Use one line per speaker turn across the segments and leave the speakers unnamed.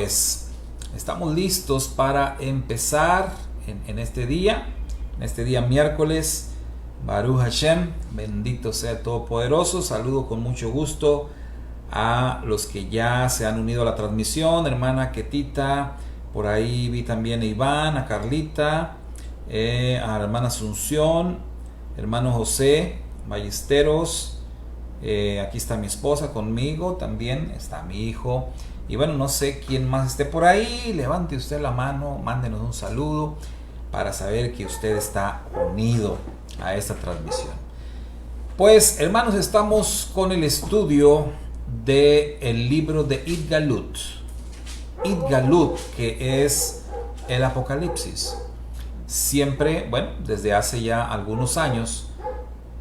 pues estamos listos para empezar en este día miércoles. Baruch Hashem, bendito sea el Todopoderoso. Saludo con mucho gusto a los que ya se han unido a la transmisión, hermana Ketita, por ahí vi también a Iván, a Carlita, a la hermana Asunción, hermano José Ballesteros, aquí está mi esposa conmigo, también está mi hijo, y bueno, no sé quién más esté por ahí, levante usted la mano, mándenos un saludo para saber que usted está unido a esta transmisión. Pues hermanos, estamos con el estudio del libro de Itgalut, que es el Apocalipsis. Siempre, bueno, desde hace ya algunos años,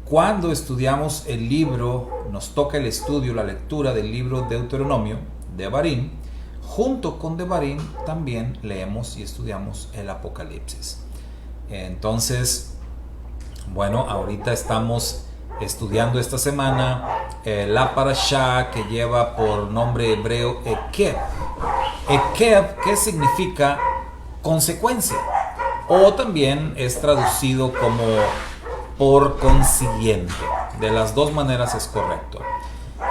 cuando estudiamos el libro, nos toca el estudio, la lectura del libro Deuteronomio, Devarim, junto con Devarim también leemos y estudiamos el Apocalipsis. Entonces, bueno, ahorita estamos estudiando esta semana la parashá que lleva por nombre hebreo Ekev. Ekev, que significa consecuencia, o también es traducido como por consiguiente. De las dos maneras es correcto.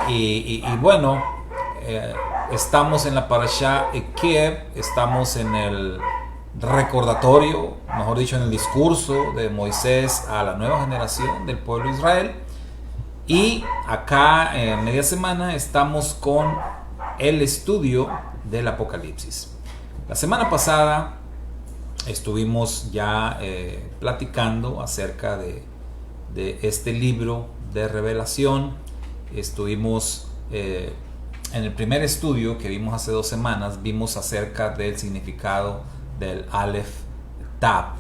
Y bueno, estamos en la parashá Ekev, estamos en el recordatorio, mejor dicho, en el discurso de Moisés a la nueva generación del pueblo de Israel. Y acá en media semana estamos con el estudio del Apocalipsis. La semana pasada estuvimos ya platicando acerca de este libro de revelación. Estuvimos en el primer estudio que vimos hace 2 semanas, vimos acerca del significado del Aleph Tab,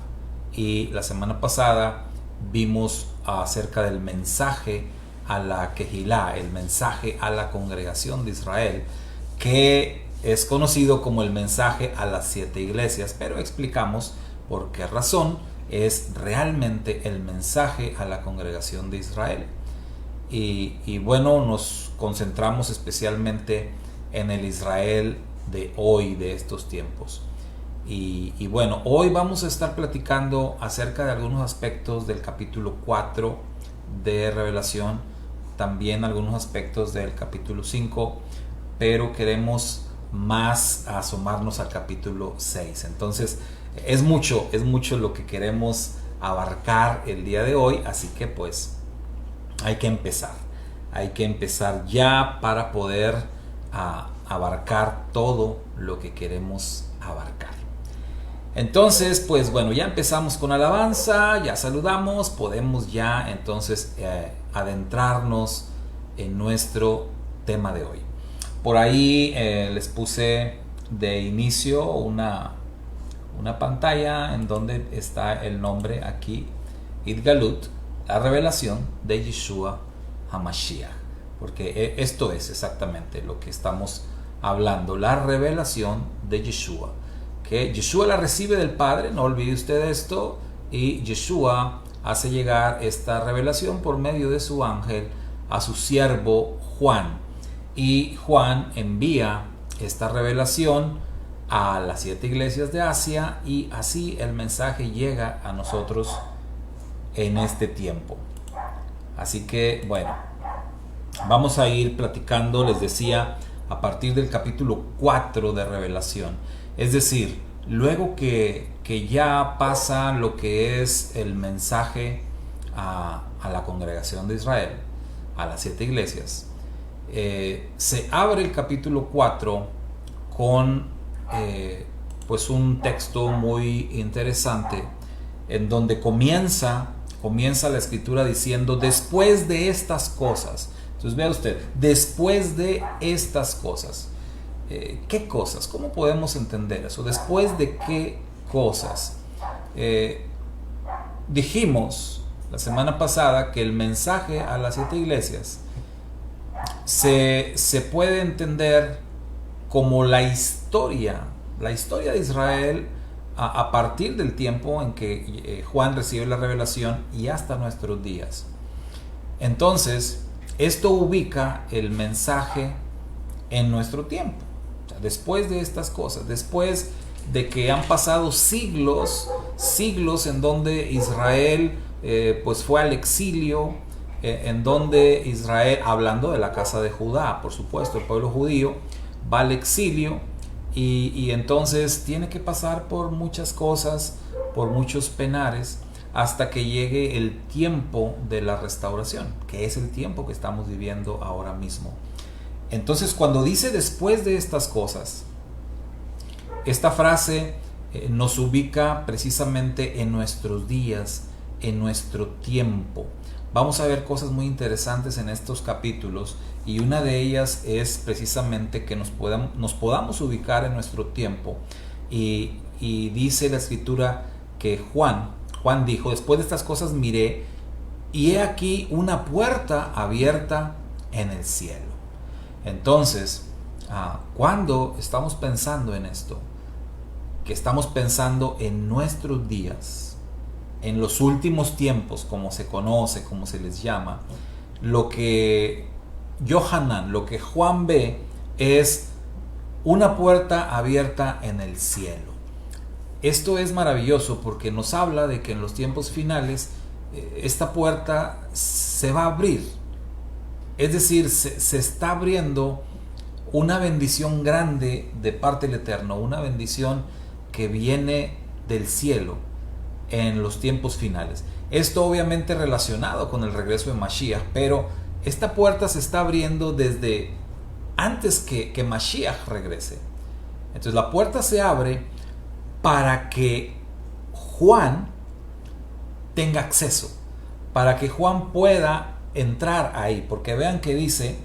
y la semana pasada vimos acerca del mensaje a la Kehilá, el mensaje a la congregación de Israel, que es conocido como el mensaje a las 7 iglesias, pero explicamos por qué razón es realmente el mensaje a la congregación de Israel. Y bueno, nos concentramos especialmente en el Israel de hoy, de estos tiempos. Y bueno, hoy vamos a estar platicando acerca de algunos aspectos del capítulo 4 de Revelación, también algunos aspectos del capítulo 5, pero queremos más asomarnos al capítulo 6. Entonces es mucho lo que queremos abarcar el día de hoy, así que pues hay que empezar ya para poder abarcar todo lo que queremos abarcar. Entonces, pues bueno, ya empezamos con alabanza, ya saludamos, podemos ya entonces adentrarnos en nuestro tema de hoy. Por ahí les puse de inicio una pantalla en donde está el nombre aquí, Itgalut, la revelación de Yeshua HaMashiach, porque esto es exactamente lo que estamos hablando, la revelación de Yeshua, que Yeshua la recibe del Padre, no olvide usted esto, y Yeshua hace llegar esta revelación por medio de su ángel a su siervo Juan, y Juan envía esta revelación a las 7 iglesias de Asia, y así el mensaje llega a nosotros en este tiempo. Así que bueno, vamos a ir platicando, les decía, a partir del capítulo 4 de Revelación. Es decir, luego que ya pasa lo que es el mensaje a la congregación de Israel, a las 7 iglesias, se abre el capítulo 4 con pues un texto muy interesante, en donde comienza la escritura diciendo: después de estas cosas. Entonces vea usted, después de estas cosas. ¿Qué cosas? ¿Cómo podemos entender eso? ¿Después de qué cosas? Dijimos la semana pasada que el mensaje a las 7 iglesias se puede entender como la historia de Israel a partir del tiempo en que Juan recibe la revelación y hasta nuestros días. Entonces, esto ubica el mensaje en nuestro tiempo. O sea, después de estas cosas, después de que han pasado siglos en donde Israel pues fue al exilio, en donde Israel, hablando de la casa de Judá, por supuesto, el pueblo judío va al exilio y entonces tiene que pasar por muchas cosas, por muchos penares, hasta que llegue el tiempo de la restauración, que es el tiempo que estamos viviendo ahora mismo. Entonces, cuando dice después de estas cosas, esta frase nos ubica precisamente en nuestros días, en nuestro tiempo. Vamos a ver cosas muy interesantes en estos capítulos y una de ellas es precisamente que nos podamos ubicar en nuestro tiempo. Y dice la escritura que Juan dijo, después de estas cosas miré y he aquí una puerta abierta en el cielo. Entonces, cuando estamos pensando en esto, que estamos pensando en nuestros días, en los últimos tiempos, como se conoce, como se les llama, lo que Juan ve es una puerta abierta en el cielo. Esto es maravilloso porque nos habla de que en los tiempos finales esta puerta se va a abrir. Es decir, se está abriendo una bendición grande de parte del Eterno, una bendición que viene del cielo en los tiempos finales. Esto obviamente relacionado con el regreso de Mashiach, pero esta puerta se está abriendo desde antes que Mashiach regrese. Entonces la puerta se abre para que Juan tenga acceso, para que Juan pueda entrar ahí, porque vean que dice,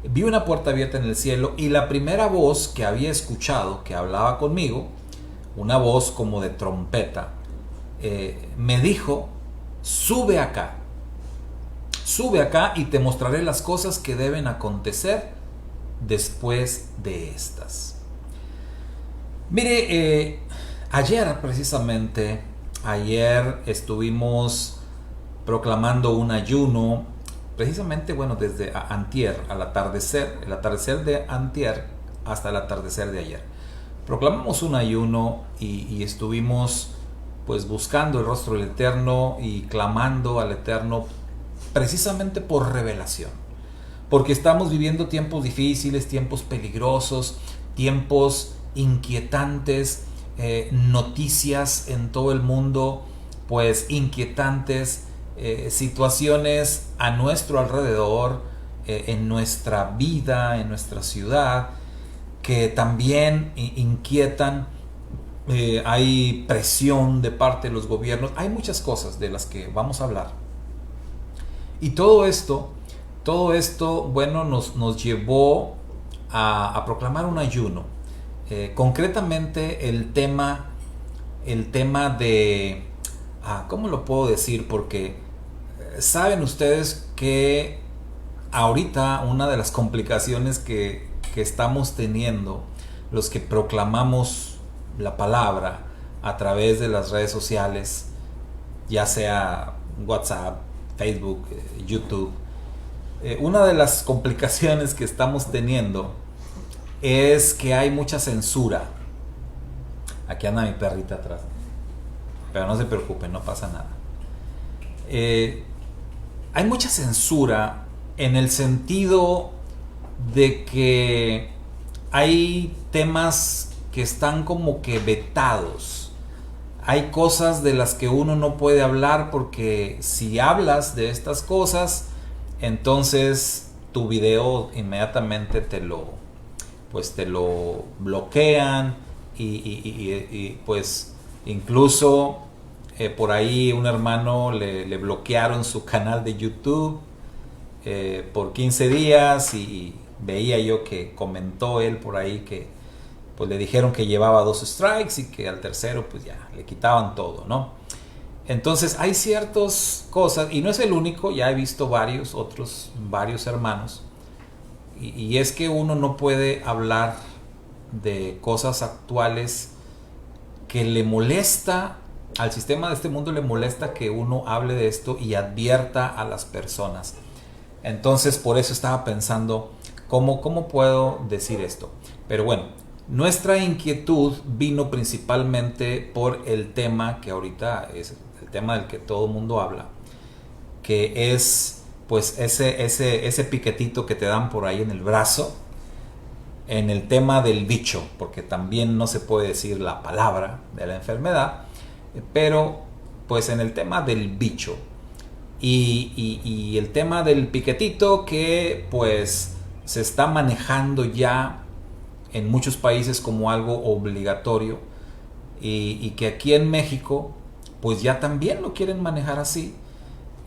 vi una puerta abierta en el cielo y la primera voz que había escuchado, que hablaba conmigo, una voz como de trompeta, me dijo, sube acá y te mostraré las cosas que deben acontecer después de estas. Mire, ayer estuvimos proclamando un ayuno, precisamente, desde antier, el atardecer de antier hasta el atardecer de ayer. Proclamamos un ayuno y estuvimos pues buscando el rostro del Eterno y clamando al Eterno precisamente por revelación, porque estamos viviendo tiempos difíciles, tiempos peligrosos, tiempos inquietantes, noticias en todo el mundo pues inquietantes, situaciones a nuestro alrededor, en nuestra vida, en nuestra ciudad, que también inquietan. Hay presión de parte de los gobiernos, hay muchas cosas de las que vamos a hablar. Y todo esto nos llevó a proclamar un ayuno. Concretamente el tema de, ¿cómo lo puedo decir? Porque saben ustedes que ahorita una de las complicaciones que estamos teniendo los que proclamamos la palabra a través de las redes sociales, ya sea WhatsApp, Facebook, YouTube, una de las complicaciones que estamos teniendo es que hay mucha censura. Aquí anda mi perrita atrás, pero no se preocupen, no pasa nada. Hay mucha censura en el sentido de que hay temas que están como que vetados. Hay cosas de las que uno no puede hablar porque si hablas de estas cosas, entonces tu video inmediatamente te lo bloquean y pues incluso por ahí un hermano le bloquearon su canal de YouTube por 15 días y veía yo que comentó él por ahí que pues le dijeron que llevaba 2 strikes y que al tercero pues ya le quitaban todo, ¿no? Entonces hay ciertas cosas, y no es el único, ya he visto varios hermanos, y es que uno no puede hablar de cosas actuales que le molesta al sistema de este mundo, le molesta que uno hable de esto y advierta a las personas. Entonces por eso estaba pensando cómo puedo decir esto. Pero bueno, Nuestra inquietud vino principalmente por el tema que ahorita es el tema del que todo el mundo habla, que es pues ese piquetito que te dan por ahí en el brazo, en el tema del bicho, porque también no se puede decir la palabra de la enfermedad, pero pues en el tema del bicho y el tema del piquetito que pues se está manejando ya en muchos países como algo obligatorio y que aquí en México pues ya también lo quieren manejar así,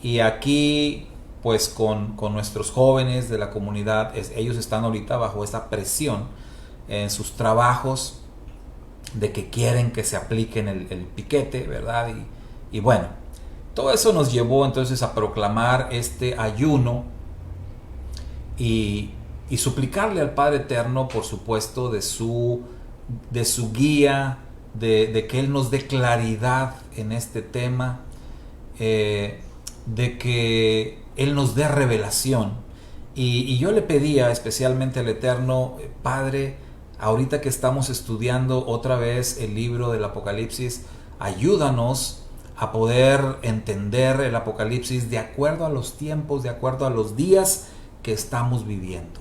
y aquí pues con nuestros jóvenes de la comunidad, ellos están ahorita bajo esa presión en sus trabajos de que quieren que se apliquen el piquete, ¿verdad? Y bueno, todo eso nos llevó entonces a proclamar este ayuno y suplicarle al Padre Eterno, por supuesto, de su guía, de que Él nos dé claridad en este tema, de que Él nos dé revelación. Y yo le pedía especialmente al Eterno, Padre, ahorita que estamos estudiando otra vez el libro del Apocalipsis, ayúdanos a poder entender el Apocalipsis de acuerdo a los tiempos, de acuerdo a los días que estamos viviendo.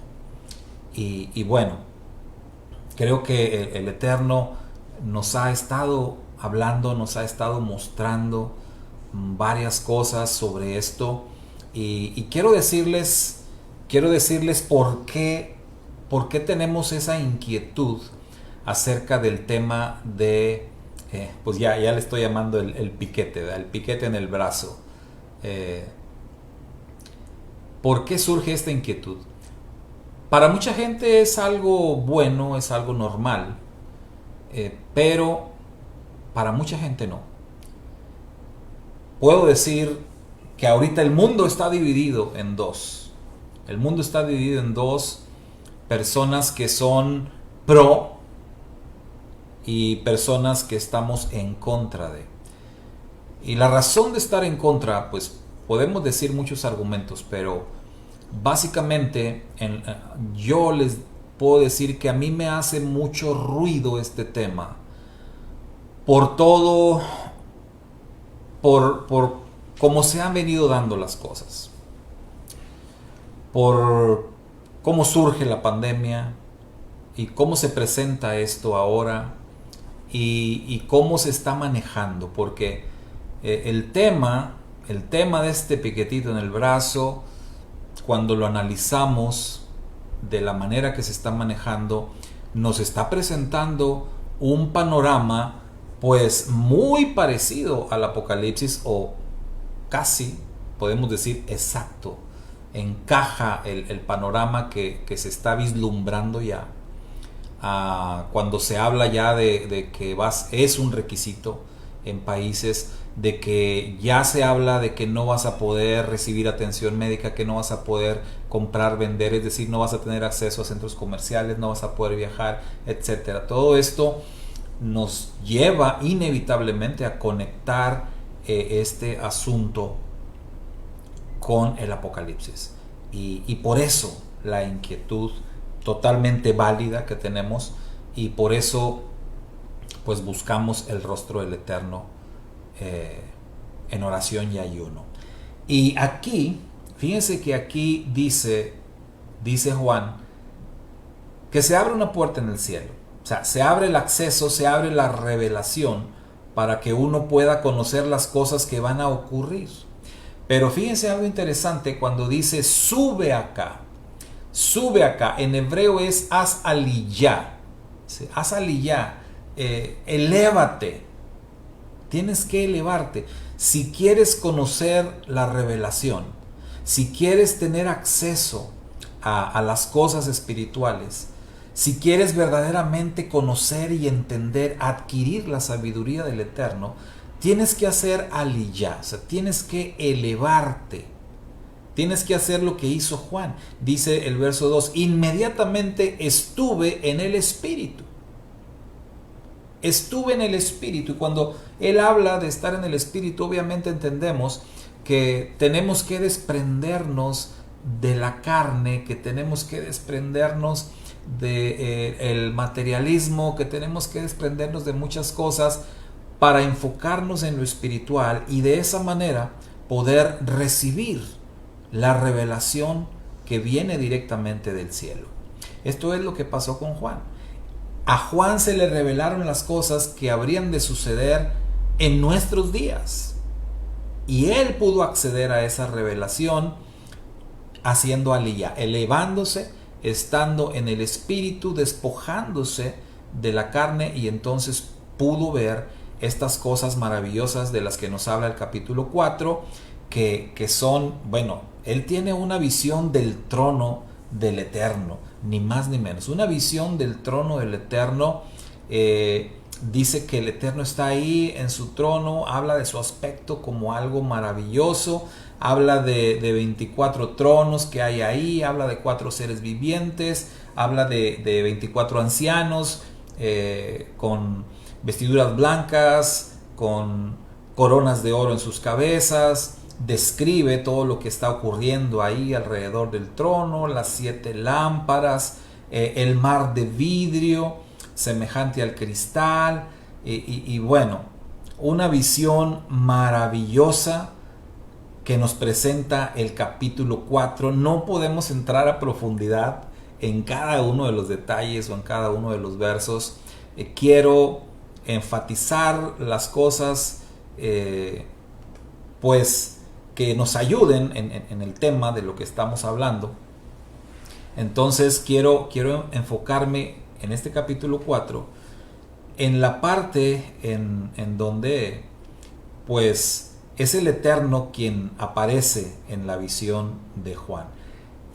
Y bueno, creo que el Eterno nos ha estado hablando, nos ha estado mostrando varias cosas sobre esto, y quiero decirles por qué tenemos esa inquietud acerca del tema de pues ya le estoy llamando el piquete, ¿verdad? El piquete en el brazo. ¿Por qué surge esta inquietud? Para mucha gente es algo bueno, es algo normal, pero para mucha gente no. Puedo decir que ahorita el mundo está dividido en dos. El mundo está dividido en dos: personas que son pro y personas que estamos en contra de. Y la razón de estar en contra, pues podemos decir muchos argumentos, pero básicamente yo les puedo decir que a mí me hace mucho ruido este tema por todo, por cómo se han venido dando las cosas, por cómo surge la pandemia y cómo se presenta esto ahora, y cómo se está manejando, porque el tema de este piquetito en el brazo, cuando lo analizamos de la manera que se está manejando, nos está presentando un panorama pues muy parecido al Apocalipsis, o casi podemos decir exacto. Encaja el panorama que se está vislumbrando ya, cuando se habla ya de que es un requisito en países, de que ya se habla de que no vas a poder recibir atención médica, que no vas a poder comprar, vender, es decir, no vas a tener acceso a centros comerciales, no vas a poder viajar, etcétera. Todo esto nos lleva inevitablemente a conectar este asunto con el Apocalipsis, y por eso la inquietud totalmente válida que tenemos, y por eso pues buscamos el rostro del Eterno en oración y ayuno. Y aquí, fíjense que aquí dice Juan que se abre una puerta en el cielo, o sea, se abre el acceso, se abre la revelación para que uno pueda conocer las cosas que van a ocurrir. Pero fíjense algo interesante cuando dice sube acá, en hebreo es haz aliyah, ¿sí? Haz aliyah, elévate, tienes que elevarte si quieres conocer la revelación, si quieres tener acceso a las cosas espirituales, si quieres verdaderamente conocer y entender, adquirir la sabiduría del Eterno, tienes que hacer aliyah, o sea, tienes que elevarte. Tienes que hacer lo que hizo Juan. Dice el verso 2, inmediatamente estuve en el Espíritu. Estuve en el Espíritu. Y cuando él habla de estar en el Espíritu, obviamente entendemos que tenemos que desprendernos de la carne, que tenemos que desprendernos el materialismo, que tenemos que desprendernos de muchas cosas para enfocarnos en lo espiritual y de esa manera poder recibir la revelación que viene directamente del cielo. Esto es lo que pasó con Juan. A Juan se le revelaron las cosas que habrían de suceder en nuestros días. Y él pudo acceder a esa revelación haciendo aliyá, elevándose, estando en el espíritu, despojándose de la carne, y entonces pudo ver estas cosas maravillosas de las que nos habla el capítulo 4, que son, bueno, él tiene una visión del trono del Eterno, ni más ni menos, una visión del trono del Eterno. Dice que el Eterno está ahí en su trono, habla de su aspecto como algo maravilloso, habla de 24 tronos que hay ahí, habla de 4 seres vivientes, habla de 24 ancianos con vestiduras blancas, con coronas de oro en sus cabezas. Describe todo lo que está ocurriendo ahí alrededor del trono, las 7 lámparas, el mar de vidrio semejante al cristal, y bueno, una visión maravillosa que nos presenta el capítulo 4. No podemos entrar a profundidad en cada uno de los detalles o en cada uno de los versos. Quiero enfatizar las cosas pues que nos ayuden en el tema de lo que estamos hablando. Entonces quiero enfocarme en este capítulo 4 en la parte en donde pues es el Eterno quien aparece en la visión de Juan.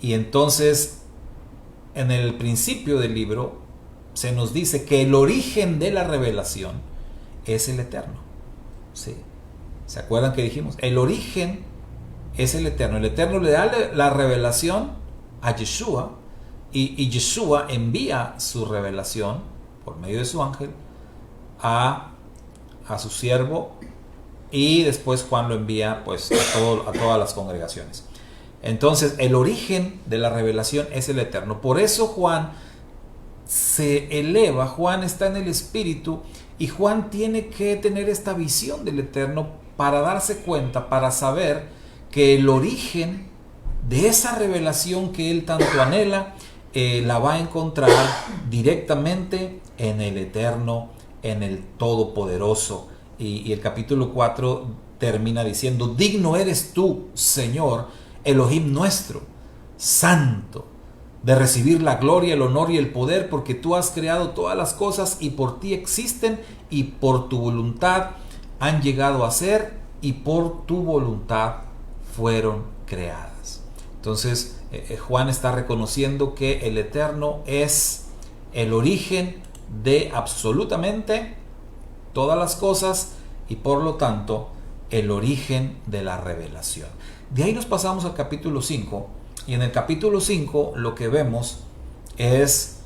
Y entonces en el principio del libro se nos dice que el origen de la revelación es el Eterno. ¿Sí? ¿Se acuerdan que dijimos? El origen es el Eterno. El Eterno le da la revelación a Yeshua, y Yeshua envía su revelación por medio de su ángel a su siervo, y después Juan lo envía pues a todas las congregaciones. Entonces el origen de la revelación es el Eterno. Por eso Juan se eleva, Juan está en el espíritu, y Juan tiene que tener esta visión del Eterno para darse cuenta, para saber que el origen de esa revelación que él tanto anhela la va a encontrar directamente en el Eterno, en el Todopoderoso. Y el capítulo 4 termina diciendo: digno eres tú, Señor, Elohim nuestro, santo, de recibir la gloria, el honor y el poder, porque tú has creado todas las cosas y por ti existen y por tu voluntad han llegado a ser y por tu voluntad fueron creadas. Entonces Juan está reconociendo que el Eterno es el origen de absolutamente todas las cosas y por lo tanto el origen de la revelación. De ahí nos pasamos al capítulo 5, y en el capítulo 5 lo que vemos es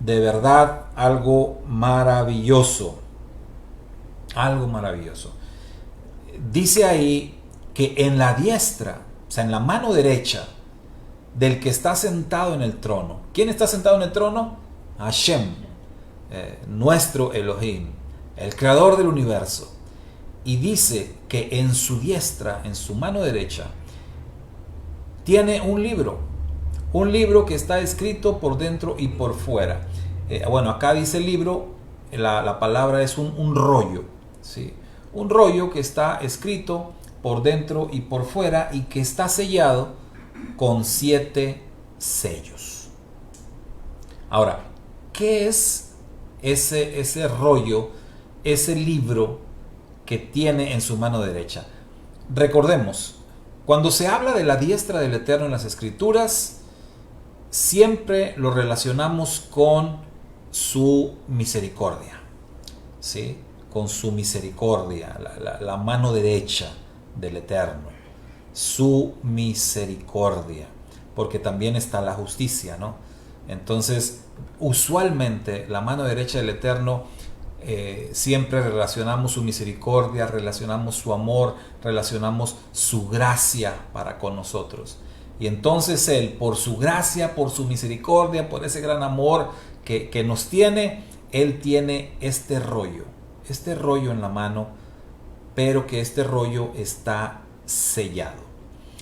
de verdad algo maravilloso. Algo maravilloso. Dice ahí que en la diestra, o sea, en la mano derecha del que está sentado en el trono. ¿Quién está sentado en el trono? Hashem, nuestro Elohim, el creador del universo. Y dice que en su diestra, en su mano derecha, tiene un libro que está escrito por dentro y por fuera. Bueno, acá dice libro, la palabra es un rollo, ¿sí? Un rollo que está escrito por dentro y por fuera y que está sellado con 7 sellos. Ahora, ¿qué es ese rollo, ese libro que tiene en su mano derecha? Recordemos, cuando se habla de la diestra del Eterno en las Escrituras, siempre lo relacionamos con su misericordia, ¿sí? Con su misericordia, la mano derecha del Eterno, su misericordia, porque también está la justicia, ¿no? Entonces, usualmente la mano derecha del Eterno, siempre relacionamos su misericordia, relacionamos su amor, relacionamos su gracia para con nosotros. Y entonces Él, por su gracia, por su misericordia, por ese gran amor que nos tiene, Él tiene este rollo en la mano, pero que este rollo está sellado.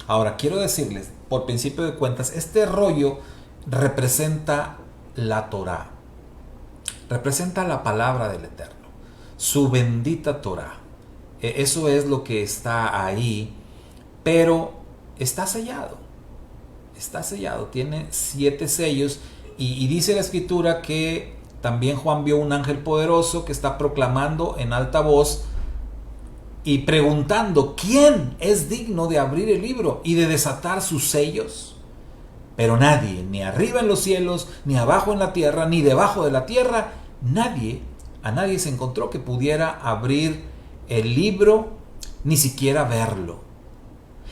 Ahora, quiero decirles, por principio de cuentas, este rollo representa la Torá, representa la palabra del Eterno, su bendita Torá. Eso es lo que está ahí, pero está sellado, tiene 7 sellos y dice la Escritura que también Juan vio un ángel poderoso que está proclamando en alta voz y preguntando: ¿quién es digno de abrir el libro y de desatar sus sellos? Pero nadie, ni arriba en los cielos, ni abajo en la tierra, ni debajo de la tierra, a nadie se encontró que pudiera abrir el libro, ni siquiera verlo.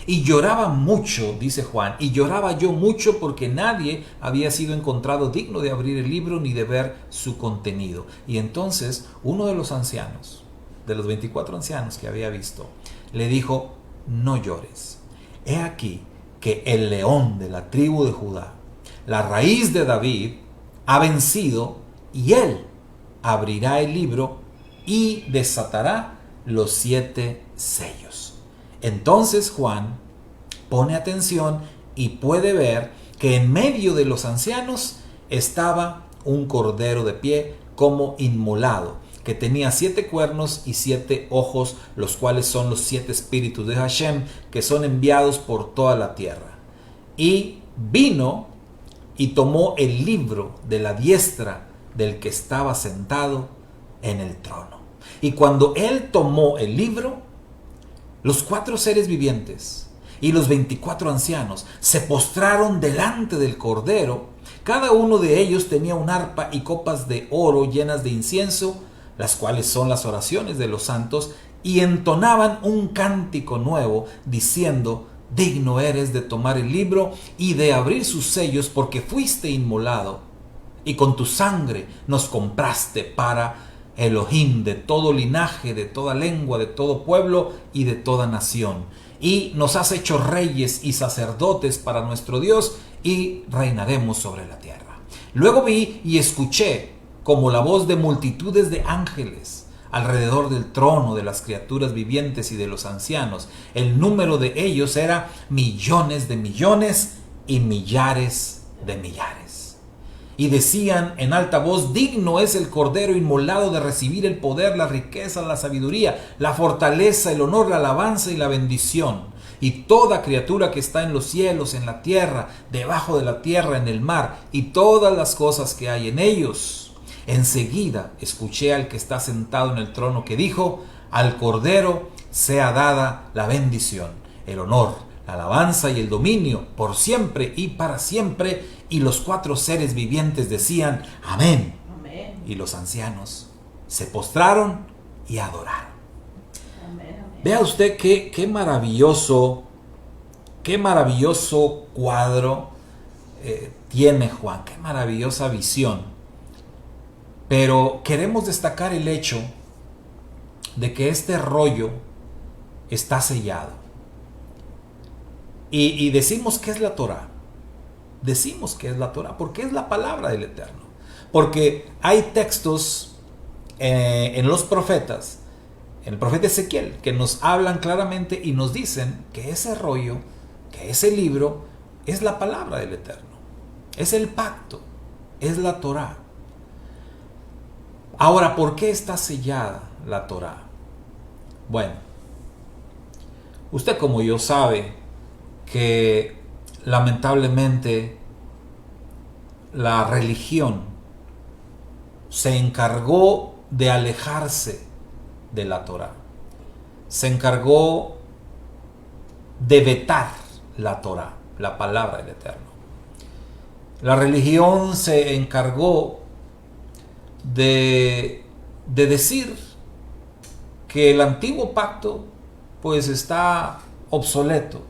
Y lloraba mucho, dice Juan, y lloraba yo mucho porque nadie había sido encontrado digno de abrir el libro ni de ver su contenido. Y entonces uno de los ancianos, de los 24 ancianos que había visto, le dijo: no llores. He aquí que el león de la tribu de Judá, la raíz de David, ha vencido, y él abrirá el libro y desatará los 7 sellos. Entonces Juan pone atención y puede ver que en medio de los ancianos estaba un cordero de pie como inmolado, que tenía 7 cuernos y 7 ojos, los cuales son los 7 espíritus de Hashem, que son enviados por toda la tierra. Y vino y tomó el libro de la diestra del que estaba sentado en el trono. Y cuando él tomó el libro, los 4 seres vivientes y los 24 ancianos se postraron delante del Cordero. Cada uno de ellos tenía un arpa y copas de oro llenas de incienso, las cuales son las oraciones de los santos, y entonaban un cántico nuevo, diciendo: digno eres de tomar el libro y de abrir sus sellos, porque fuiste inmolado, y con tu sangre nos compraste para Elohim de todo linaje, de toda lengua, de todo pueblo y de toda nación. Y nos has hecho reyes y sacerdotes para nuestro Dios, y reinaremos sobre la tierra. Luego vi y escuché como la voz de multitudes de ángeles alrededor del trono, de las criaturas vivientes y de los ancianos. El número de ellos era millones de millones y millares de millares. Y decían en alta voz: digno es el Cordero inmolado de recibir el poder, la riqueza, la sabiduría, la fortaleza, el honor, la alabanza y la bendición. Y toda criatura que está en los cielos, en la tierra, debajo de la tierra, en el mar, y todas las cosas que hay en ellos. Enseguida escuché al que está sentado en el trono que dijo: al Cordero sea dada la bendición, el honor, la alabanza y el dominio por siempre y para siempre. Y los 4 seres vivientes decían: amén. Amén. Y los ancianos se postraron y adoraron. Amén, amén. Vea usted qué maravilloso cuadro tiene Juan, qué maravillosa visión. Pero queremos destacar el hecho de que este rollo está sellado. Y decimos que es la Torá. Decimos que es la Torá porque es la palabra del Eterno. Porque hay textos en los profetas, en el profeta Ezequiel, que nos hablan claramente y nos dicen que ese rollo, que ese libro, es la palabra del Eterno. Es el pacto, es la Torá. Ahora, ¿por qué está sellada la Torá? Bueno, usted como yo sabe que lamentablemente la religión se encargó de alejarse de la Torá. Se encargó de vetar la Torá, la palabra del Eterno. La religión se encargó de decir que el antiguo pacto pues está obsoleto,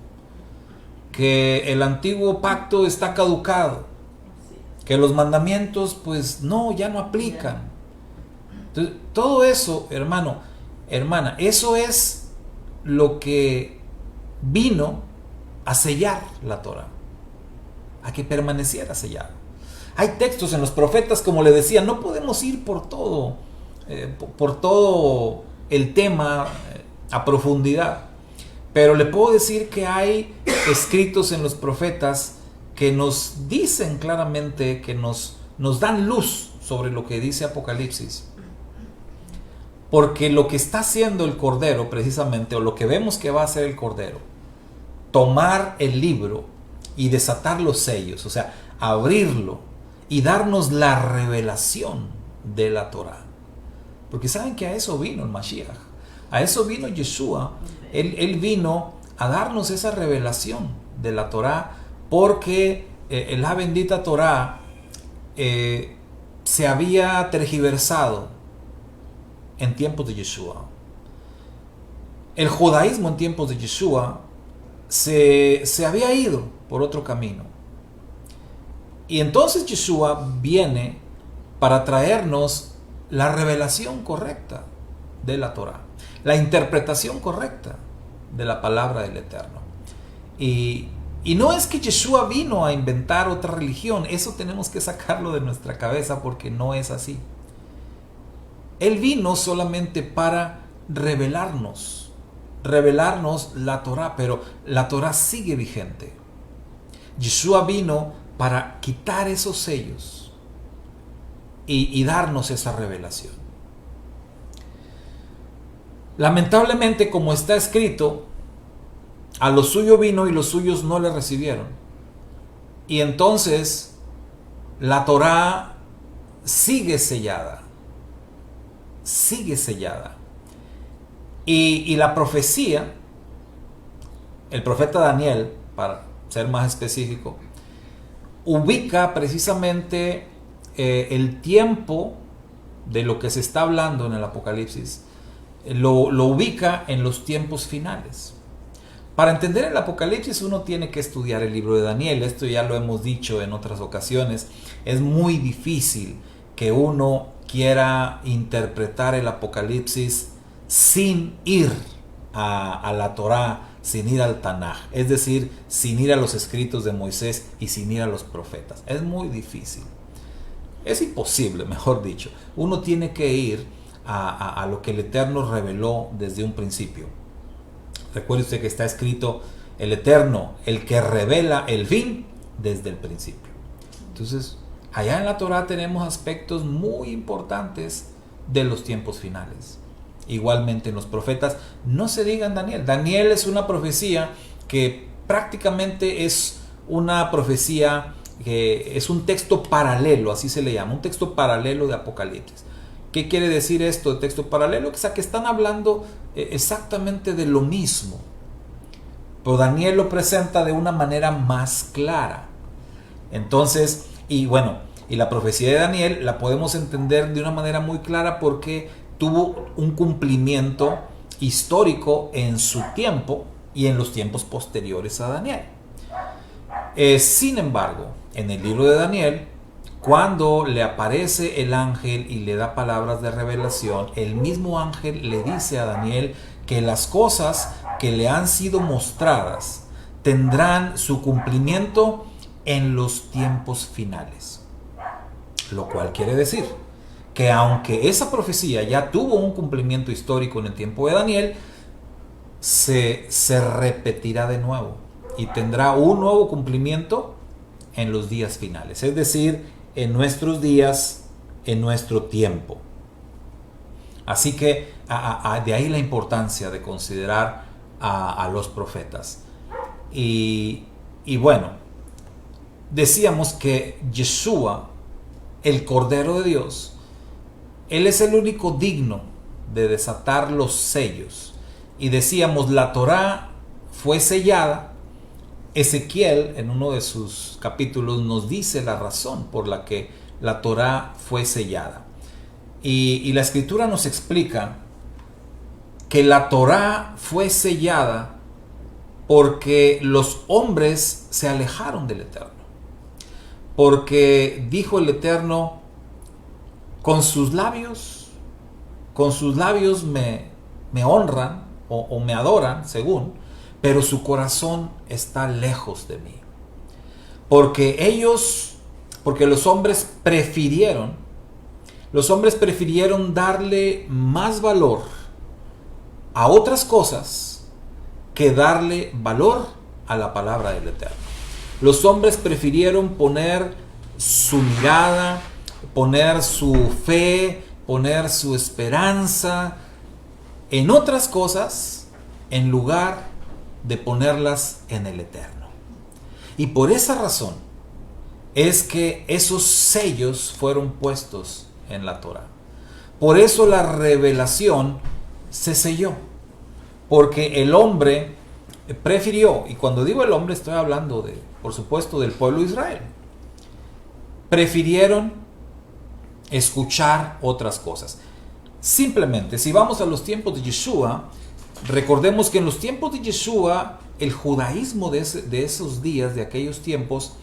que el antiguo pacto está caducado, que los mandamientos pues no, ya no aplican. Entonces, todo eso, hermano, hermana, eso es lo que vino a sellar la Torá. a que permaneciera sellado. Hay textos en los profetas, como le decía, no podemos ir por todo el tema a profundidad, pero le puedo decir que hay escritos en los profetas que nos dicen claramente, que nos dan luz sobre lo que dice Apocalipsis. Porque lo que está haciendo el Cordero precisamente, o lo que vemos que va a hacer el Cordero, tomar el libro y desatar los sellos, o sea, abrirlo y darnos la revelación de la Torá. Porque saben que a eso vino el Mashiach, a eso vino Yeshua. Él vino a darnos esa revelación de la Torá, porque la bendita Torá se había tergiversado en tiempos de Yeshua. El judaísmo en tiempos de Yeshua se había ido por otro camino. Y entonces Yeshua viene para traernos la revelación correcta de la Torá, la interpretación correcta de la palabra del Eterno. Y no es que Yeshua vino a inventar otra religión, eso tenemos que sacarlo de nuestra cabeza, porque no es así. Él vino solamente para revelarnos la Torá, pero la Torá sigue vigente. Yeshua vino para quitar esos sellos y darnos esa revelación. Lamentablemente, como está escrito, a lo suyo vino y los suyos no le recibieron. Y entonces la Torá sigue sellada. Sigue sellada. Y la profecía, el profeta Daniel, para ser más específico, ubica precisamente el tiempo de lo que se está hablando en el Apocalipsis, lo ubica en los tiempos finales. Para entender el Apocalipsis uno tiene que estudiar el libro de Daniel. Esto ya lo hemos dicho en otras ocasiones. Es muy difícil que uno quiera interpretar el Apocalipsis sin ir a la Torá, sin ir al Tanaj, es decir, sin ir a los escritos de Moisés y sin ir a los profetas. Es muy difícil. Es imposible, mejor dicho. Uno tiene que ir a lo que el Eterno reveló desde un principio. Recuerde usted que está escrito: el Eterno, el que revela el fin desde el principio. Entonces, allá en la Torá tenemos aspectos muy importantes de los tiempos finales. Igualmente en los profetas, no se diga en Daniel. Daniel es una profecía que prácticamente es una profecía que es un texto paralelo, así se le llama, un texto paralelo de Apocalipsis. ¿Qué quiere decir esto de texto paralelo? O sea, que están hablando exactamente de lo mismo, pero Daniel lo presenta de una manera más clara. Entonces, y la profecía de Daniel la podemos entender de una manera muy clara porque tuvo un cumplimiento histórico en su tiempo y en los tiempos posteriores a Daniel. Sin embargo, en el libro de Daniel, cuando le aparece el ángel y le da palabras de revelación, el mismo ángel le dice a Daniel que las cosas que le han sido mostradas tendrán su cumplimiento en los tiempos finales. Lo cual quiere decir que aunque esa profecía ya tuvo un cumplimiento histórico en el tiempo de Daniel, se repetirá de nuevo y tendrá un nuevo cumplimiento en los días finales, es decir, en nuestros días, en nuestro tiempo. Así que de ahí la importancia de considerar a los profetas. Y bueno, decíamos que Yeshua, el Cordero de Dios, Él es el único digno de desatar los sellos. Y decíamos, la Torá fue sellada. Ezequiel, en uno de sus capítulos, nos dice la razón por la que la Torá fue sellada. Y la Escritura nos explica que la Torá fue sellada porque los hombres se alejaron del Eterno. Porque dijo el Eterno: con sus labios me honran o me adoran, según, pero su corazón está lejos de mí. porque los hombres prefirieron darle más valor a otras cosas que darle valor a la palabra del Eterno. Los hombres prefirieron poner su mirada, poner su fe, poner su esperanza en otras cosas en lugar de ponerlas en el Eterno. Y por esa razón es que esos sellos fueron puestos en la Torá. Por eso la revelación se selló, porque el hombre prefirió, y cuando digo el hombre estoy hablando por supuesto, del pueblo de Israel, prefirieron escuchar otras cosas. Simplemente, si vamos a los tiempos de Yeshua, recordemos que en los tiempos de Yeshua, el judaísmo de esos días, de aquellos tiempos,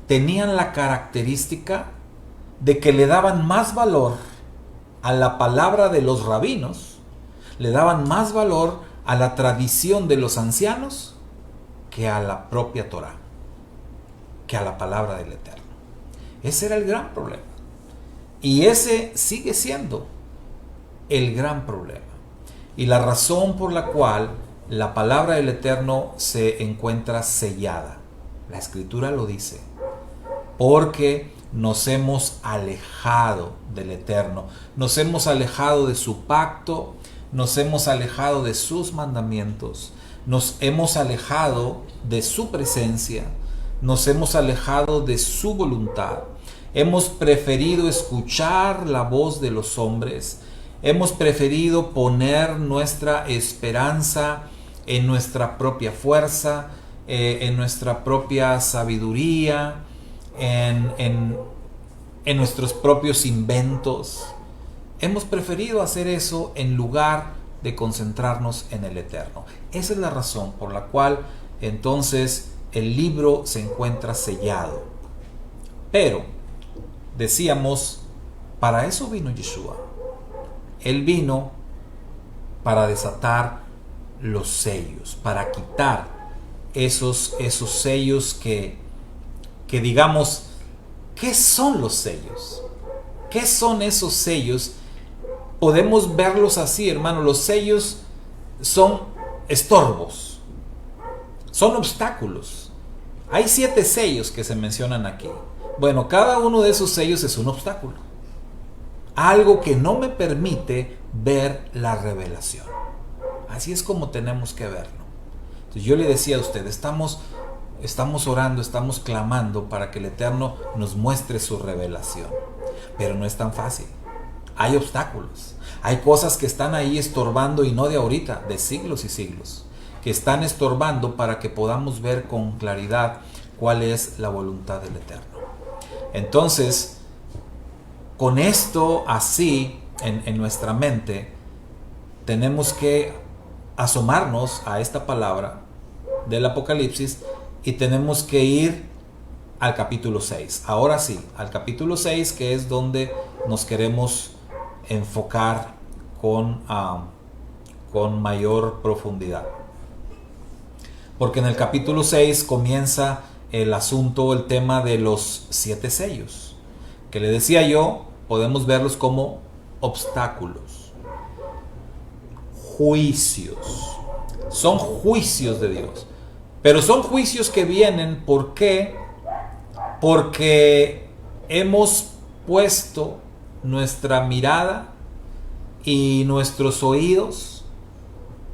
tenían la característica de que le daban más valor a la palabra de los rabinos, le daban más valor a la tradición de los ancianos que a la propia Torá, que a la palabra del Eterno. Ese era el gran problema. Y ese sigue siendo el gran problema. Y la razón por la cual la palabra del Eterno se encuentra sellada. La Escritura lo dice. Porque nos hemos alejado del Eterno. Nos hemos alejado de su pacto. Nos hemos alejado de sus mandamientos. Nos hemos alejado de su presencia. Nos hemos alejado de su voluntad. Hemos preferido escuchar la voz de los hombres. Hemos preferido poner nuestra esperanza en nuestra propia fuerza, en nuestra propia sabiduría, en nuestros propios inventos. Hemos preferido hacer eso en lugar de concentrarnos en el Eterno. Esa es la razón por la cual entonces el libro se encuentra sellado. Pero, decíamos, para eso vino Yeshua. Él vino para desatar los sellos, para quitar esos sellos que digamos, ¿qué son los sellos? ¿Qué son esos sellos? Podemos verlos así, hermano. Los sellos son estorbos, son obstáculos. Hay 7 sellos que se mencionan aquí. Bueno, cada uno de esos sellos es un obstáculo. Algo que no me permite ver la revelación. Así es como tenemos que verlo. Entonces yo le decía a usted, estamos orando, estamos clamando para que el Eterno nos muestre su revelación. Pero no es tan fácil. Hay obstáculos. Hay cosas que están ahí estorbando, y no de ahorita, de siglos y siglos, que están estorbando para que podamos ver con claridad cuál es la voluntad del Eterno. Entonces, con esto así en nuestra mente, tenemos que asomarnos a esta palabra del Apocalipsis y tenemos que ir al capítulo 6. Ahora sí, al capítulo 6, que es donde nos queremos enfocar con mayor profundidad. Porque en el capítulo 6 comienza el asunto, el tema de los 7 sellos, que le decía yo, podemos verlos como obstáculos, juicios. Son juicios de Dios, pero son juicios que vienen, ¿por qué? Porque hemos puesto nuestra mirada y nuestros oídos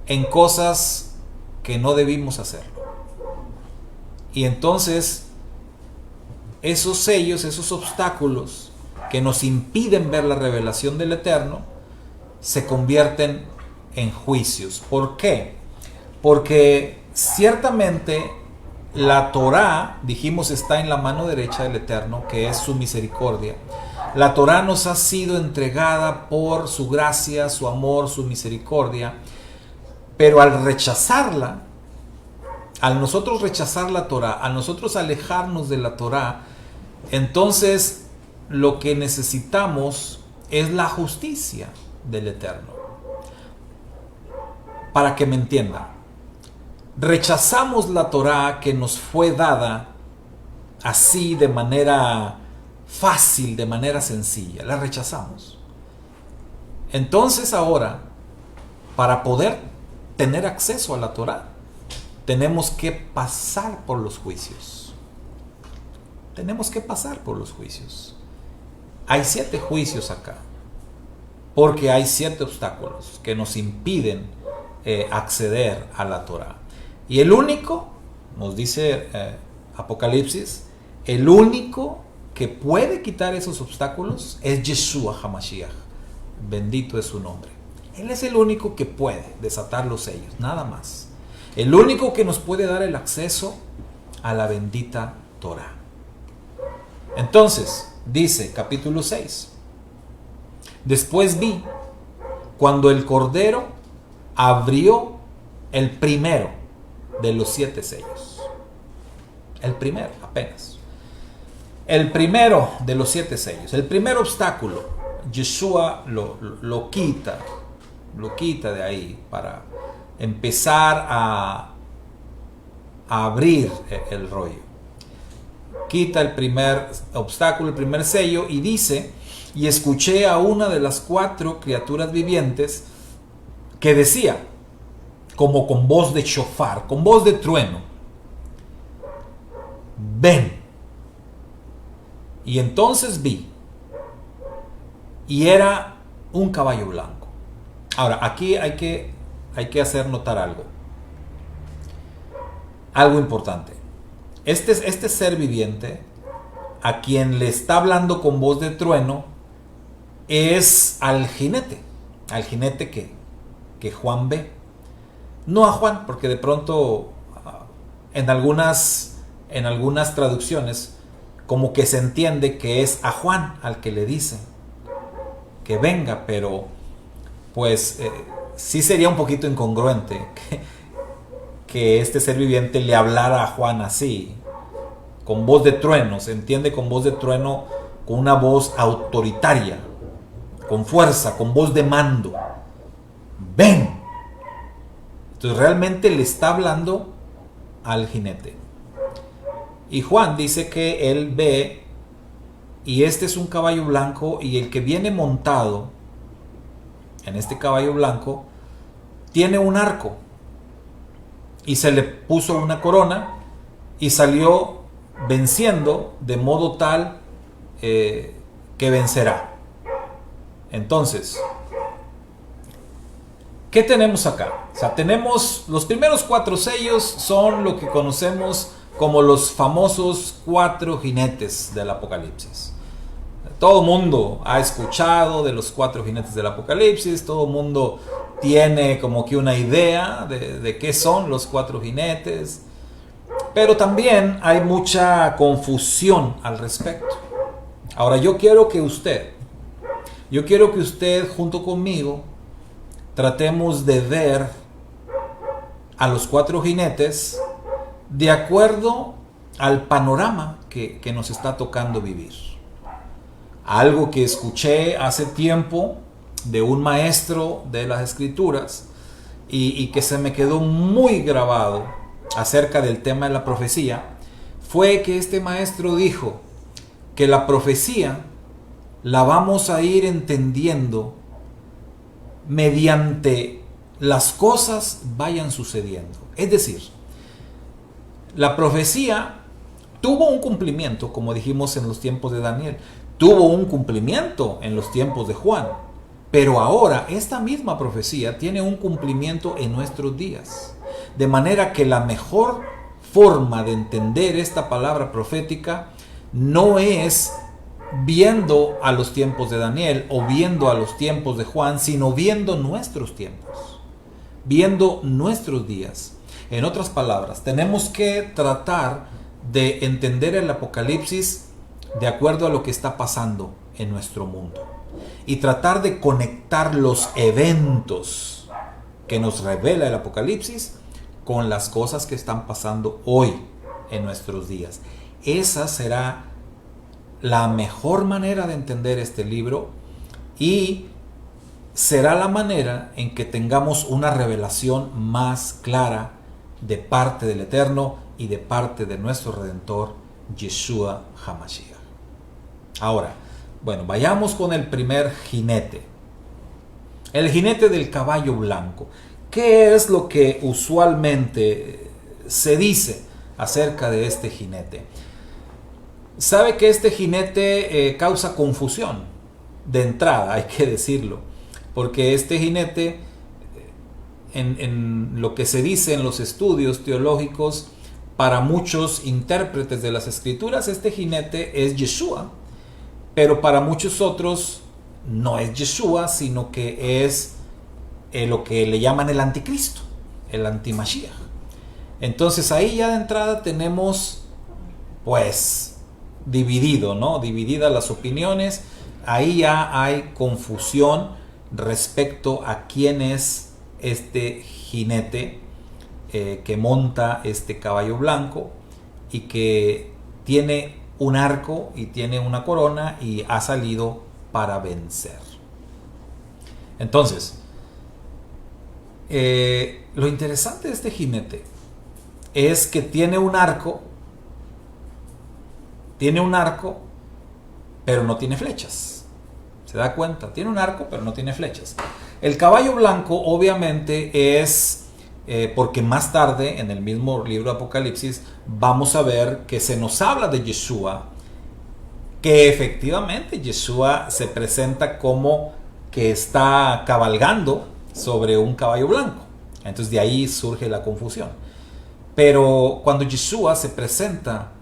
en cosas que no debimos hacerlo. Y entonces esos sellos, esos obstáculos que nos impiden ver la revelación del Eterno, se convierten en juicios. ¿Por qué? Porque ciertamente la Torá, dijimos, está en la mano derecha del Eterno, que es su misericordia. La Torá nos ha sido entregada por su gracia, su amor, su misericordia, pero al rechazarla, al nosotros rechazar la Torá, al nosotros alejarnos de la Torá, entonces lo que necesitamos es la justicia del Eterno. Para que me entienda, rechazamos la Torá que nos fue dada así de manera fácil, de manera sencilla. La rechazamos. Entonces ahora, para poder tener acceso a la Torá, tenemos que pasar por los juicios. Tenemos que pasar por los juicios. Hay 7 juicios acá, porque hay 7 obstáculos que nos impiden acceder a la Torá. Y el único, nos dice Apocalipsis, el único que puede quitar esos obstáculos es Yeshua HaMashiach. Bendito es su nombre. Él es el único que puede desatar los sellos, nada más. El único que nos puede dar el acceso a la bendita Torá. Entonces, dice capítulo 6. Después vi cuando el Cordero abrió el primero de los 7 sellos. El primero, apenas. El primero de los 7 sellos. El primer obstáculo, Yeshua lo quita de ahí para empezar a abrir el rollo. Quita el primer obstáculo, el primer sello, y dice: y escuché a una de las 4 criaturas vivientes que decía, como con voz de shofar, con voz de trueno: ven. Y entonces vi, y era un caballo blanco. Ahora, aquí hay que hacer notar algo importante. Este ser viviente, a quien le está hablando con voz de trueno, es al jinete que Juan ve. No a Juan, porque de pronto en algunas traducciones como que se entiende que es a Juan al que le dice que venga, pero pues sí sería un poquito incongruente que este ser viviente le hablara a Juan así, con voz de trueno. Se entiende con voz de trueno, con una voz autoritaria, con fuerza, con voz de mando. Ven. Entonces realmente le está hablando al jinete. Y Juan dice que él ve, y este es un caballo blanco, y el que viene montado en este caballo blanco tiene un arco, y se le puso una corona, y salió venciendo de modo tal que vencerá. Entonces, ¿qué tenemos acá? O sea, tenemos los primeros 4 sellos, son lo que conocemos como los famosos 4 jinetes del Apocalipsis. Todo mundo ha escuchado de los 4 jinetes del Apocalipsis, todo mundo tiene como que una idea de qué son los 4 jinetes, pero también hay mucha confusión al respecto. Ahora yo quiero que usted junto conmigo tratemos de ver a los 4 jinetes de acuerdo al panorama que nos está tocando vivir. Algo que escuché hace tiempo de un maestro de las Escrituras y que se me quedó muy grabado acerca del tema de la profecía, fue que este maestro dijo que la profecía la vamos a ir entendiendo mediante las cosas vayan sucediendo. Es decir, la profecía tuvo un cumplimiento, como dijimos en los tiempos de Daniel, tuvo un cumplimiento en los tiempos de Juan, pero ahora esta misma profecía tiene un cumplimiento en nuestros días. De manera que la mejor forma de entender esta palabra profética no es viendo a los tiempos de Daniel o viendo a los tiempos de Juan, sino viendo nuestros tiempos, viendo nuestros días. En otras palabras, tenemos que tratar de entender el Apocalipsis de acuerdo a lo que está pasando en nuestro mundo y tratar de conectar los eventos que nos revela el Apocalipsis con las cosas que están pasando hoy en nuestros días. Esa será la mejor manera de entender este libro y será la manera en que tengamos una revelación más clara de parte del Eterno y de parte de nuestro Redentor Yeshua HaMashiach. Ahora, bueno, vayamos con el primer jinete. El jinete del caballo blanco. ¿Qué es lo que usualmente se dice acerca de este jinete? Sabe que este jinete causa confusión de entrada, hay que decirlo, porque este jinete, en lo que se dice en los estudios teológicos, para muchos intérpretes de las escrituras, este jinete es Yeshua, pero para muchos otros no es Yeshua, sino que es lo que le llaman el anticristo, el antimashiach. Entonces ahí ya de entrada tenemos pues dividido, ¿no? Divididas las opiniones. Ahí ya hay confusión respecto a quién es este jinete que monta este caballo blanco y que tiene un arco y tiene una corona y ha salido para vencer. Entonces, lo interesante de este jinete es que tiene un arco, pero no tiene flechas. ¿Se da cuenta? Tiene un arco, pero no tiene flechas. El caballo blanco obviamente es, porque más tarde en el mismo libro de Apocalipsis vamos a ver que se nos habla de Yeshua, que efectivamente Yeshua se presenta como que está cabalgando sobre un caballo blanco. Entonces de ahí surge la confusión. Pero cuando Yeshua se presenta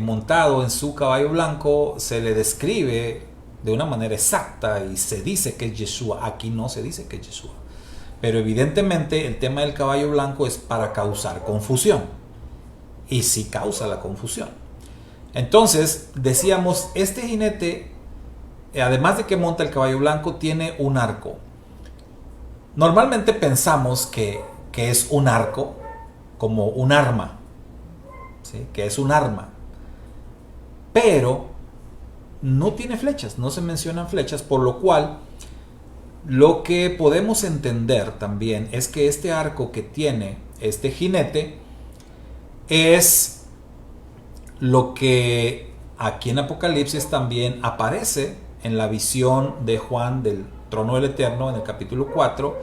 montado en su caballo blanco, se le describe de una manera exacta y se dice que es Yeshua. Aquí no se dice que es Yeshua. Pero evidentemente el tema del caballo blanco es para causar confusión. Y sí causa la confusión. Entonces, decíamos, este jinete, además de que monta el caballo blanco, tiene un arco. Normalmente pensamos que es un arco como un arma, ¿sí? Que es un arma. Pero no tiene flechas, no se mencionan flechas, por lo cual lo que podemos entender también es que este arco que tiene este jinete es lo que aquí en Apocalipsis también aparece en la visión de Juan del trono del Eterno en el capítulo 4.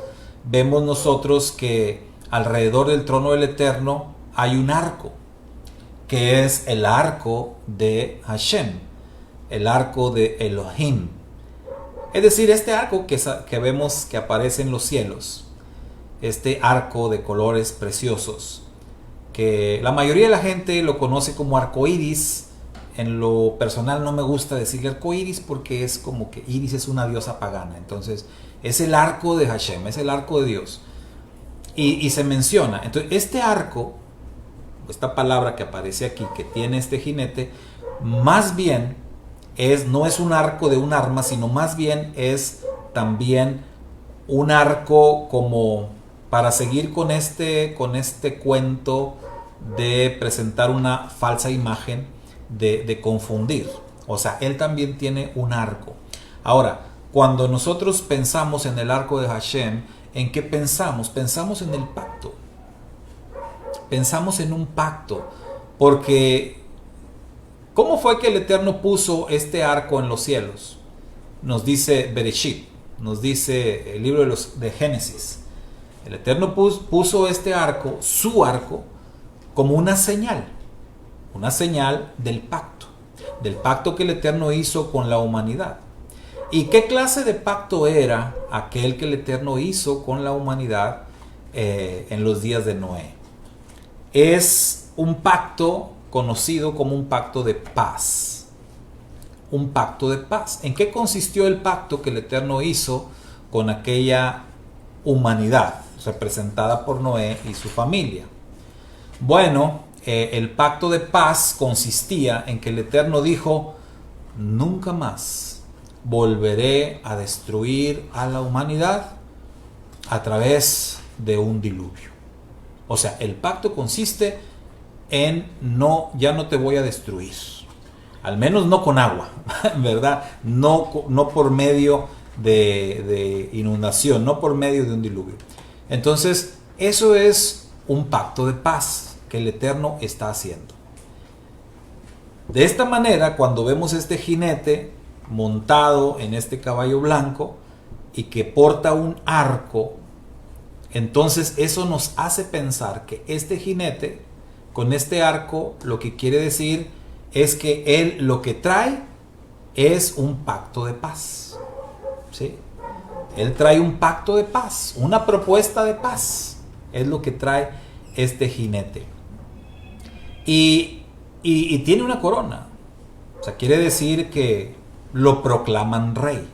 Vemos nosotros que alrededor del trono del Eterno hay un arco, que es el arco de Hashem, el arco de Elohim. Es decir, este arco que vemos que aparece en los cielos, este arco de colores preciosos, que la mayoría de la gente lo conoce como arco iris. En lo personal no me gusta decirle arco iris porque es como que Iris es una diosa pagana. Entonces es el arco de Hashem, es el arco de Dios. Y se menciona. Entonces este arco, esta palabra que aparece aquí, que tiene este jinete, más bien no es un arco de un arma, sino más bien es también un arco como para seguir con este cuento de presentar una falsa imagen, de confundir. O sea, él también tiene un arco. Ahora, cuando nosotros pensamos en el arco de Hashem, ¿en qué pensamos? Pensamos en el pacto. Pensamos en un pacto. Porque, ¿cómo fue que el Eterno puso este arco en los cielos? Nos dice Bereshit, nos dice el libro de Génesis. El Eterno puso este arco, su arco, como una señal del pacto que el Eterno hizo con la humanidad. ¿Y qué clase de pacto era aquel que el Eterno hizo con la humanidad en los días de Noé? Es un pacto conocido como un pacto de paz. Un pacto de paz. ¿En qué consistió el pacto que el Eterno hizo con aquella humanidad representada por Noé y su familia? Bueno, el pacto de paz consistía en que el Eterno dijo: nunca más volveré a destruir a la humanidad a través de un diluvio. O sea, el pacto consiste en ya no te voy a destruir, al menos no con agua, ¿verdad? No por medio de inundación, no por medio de un diluvio. Entonces, eso es un pacto de paz que el Eterno está haciendo. De esta manera, cuando vemos este jinete montado en este caballo blanco y que porta un arco, entonces eso nos hace pensar que este jinete con este arco lo que quiere decir es que él lo que trae es un pacto de paz. ¿Sí? Él trae un pacto de paz, una propuesta de paz. Es lo que trae este jinete. Y tiene una corona. O sea, quiere decir que lo proclaman rey.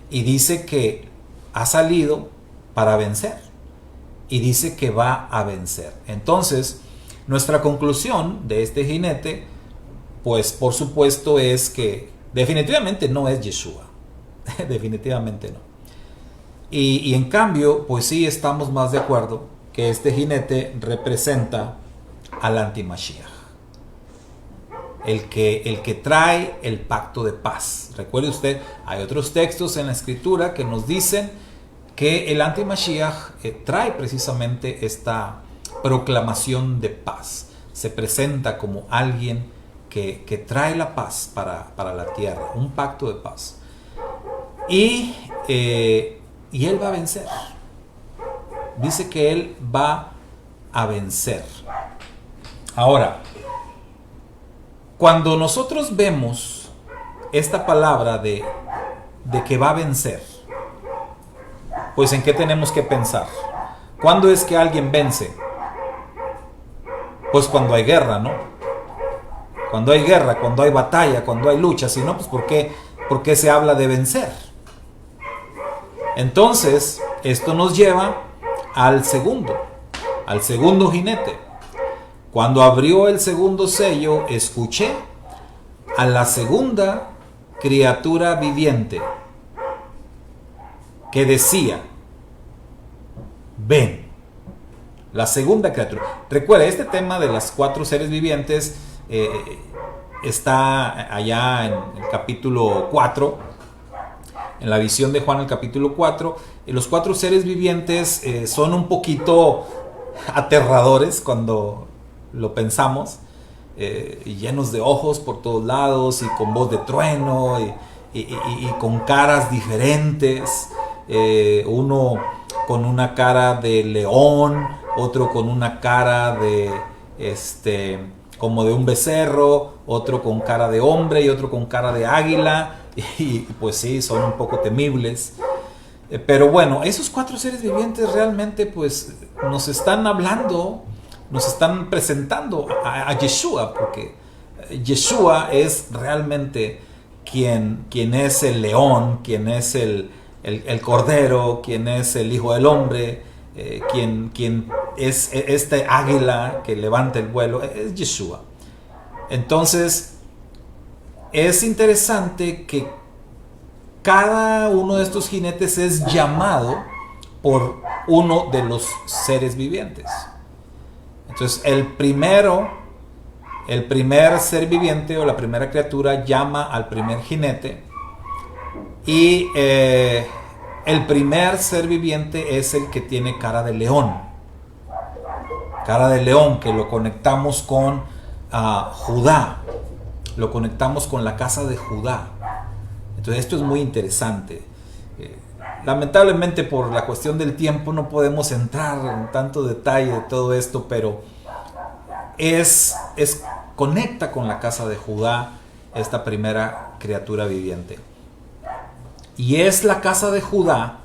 Y dice que ha salido para vencer. Y dice que va a vencer. Entonces, nuestra conclusión de este jinete, pues por supuesto es que definitivamente no es Yeshua. Definitivamente no. Y en cambio, pues sí estamos más de acuerdo que este jinete representa al anti-Mashiach. El que trae el pacto de paz. Recuerde usted, hay otros textos en la escritura que nos dicen que el anti-Mashiach trae precisamente esta proclamación de paz. Se presenta como alguien que trae la paz para la tierra, un pacto de paz. Y él va a vencer. Dice que él va a vencer. Ahora, cuando nosotros vemos esta palabra de que va a vencer, pues ¿en qué tenemos que pensar? ¿Cuándo es que alguien vence? Pues cuando hay guerra, ¿no? Cuando hay guerra, cuando hay batalla, cuando hay lucha. Si no, pues ¿por qué se habla de vencer? Entonces, esto nos lleva al segundo jinete. Cuando abrió el segundo sello, escuché a la segunda criatura viviente que decía, ven. La segunda criatura. Recuerda, este tema de las 4 seres vivientes está allá en el capítulo 4, en la visión de Juan, el capítulo 4. Y los 4 seres vivientes son un poquito aterradores cuando lo pensamos, llenos de ojos por todos lados y con voz de trueno y con caras diferentes. Uno con una cara de león, otro con una cara de como de un becerro, otro con cara de hombre y otro con cara de águila, y pues sí, son un poco temibles. Pero bueno, esos 4 seres vivientes realmente pues nos están hablando, nos están presentando a Yeshua, porque Yeshua es realmente quien es el león, quien es el cordero, quien es el hijo del hombre, quien es este águila que levanta el vuelo, es Yeshua. Entonces, es interesante que cada uno de estos jinetes es llamado por uno de los seres vivientes. Entonces, el primer ser viviente o la primera criatura llama al primer jinete, y el primer ser viviente es el que tiene cara de león. Cara de león, que lo conectamos con Judá. Lo conectamos con la casa de Judá. Entonces esto es muy interesante. Lamentablemente por la cuestión del tiempo no podemos entrar en tanto detalle de todo esto, pero conecta con la casa de Judá esta primera criatura viviente. Y es la casa de Judá,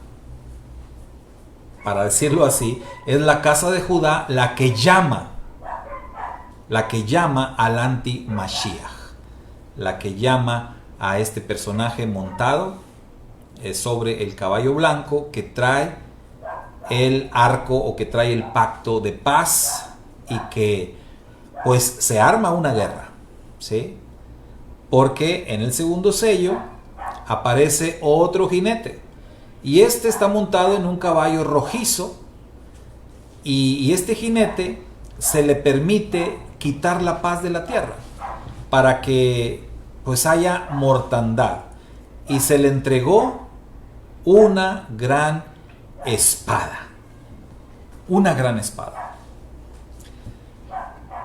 para decirlo así, es la casa de Judá la que llama al anti-Mashiach, la que llama a este personaje montado sobre el caballo blanco, que trae el arco o que trae el pacto de paz, y que pues se arma una guerra, ¿sí? Porque en el segundo sello aparece otro jinete, y este está montado en un caballo rojizo, y este jinete se le permite quitar la paz de la tierra para que pues haya mortandad, y se le entregó una gran espada. Una gran espada.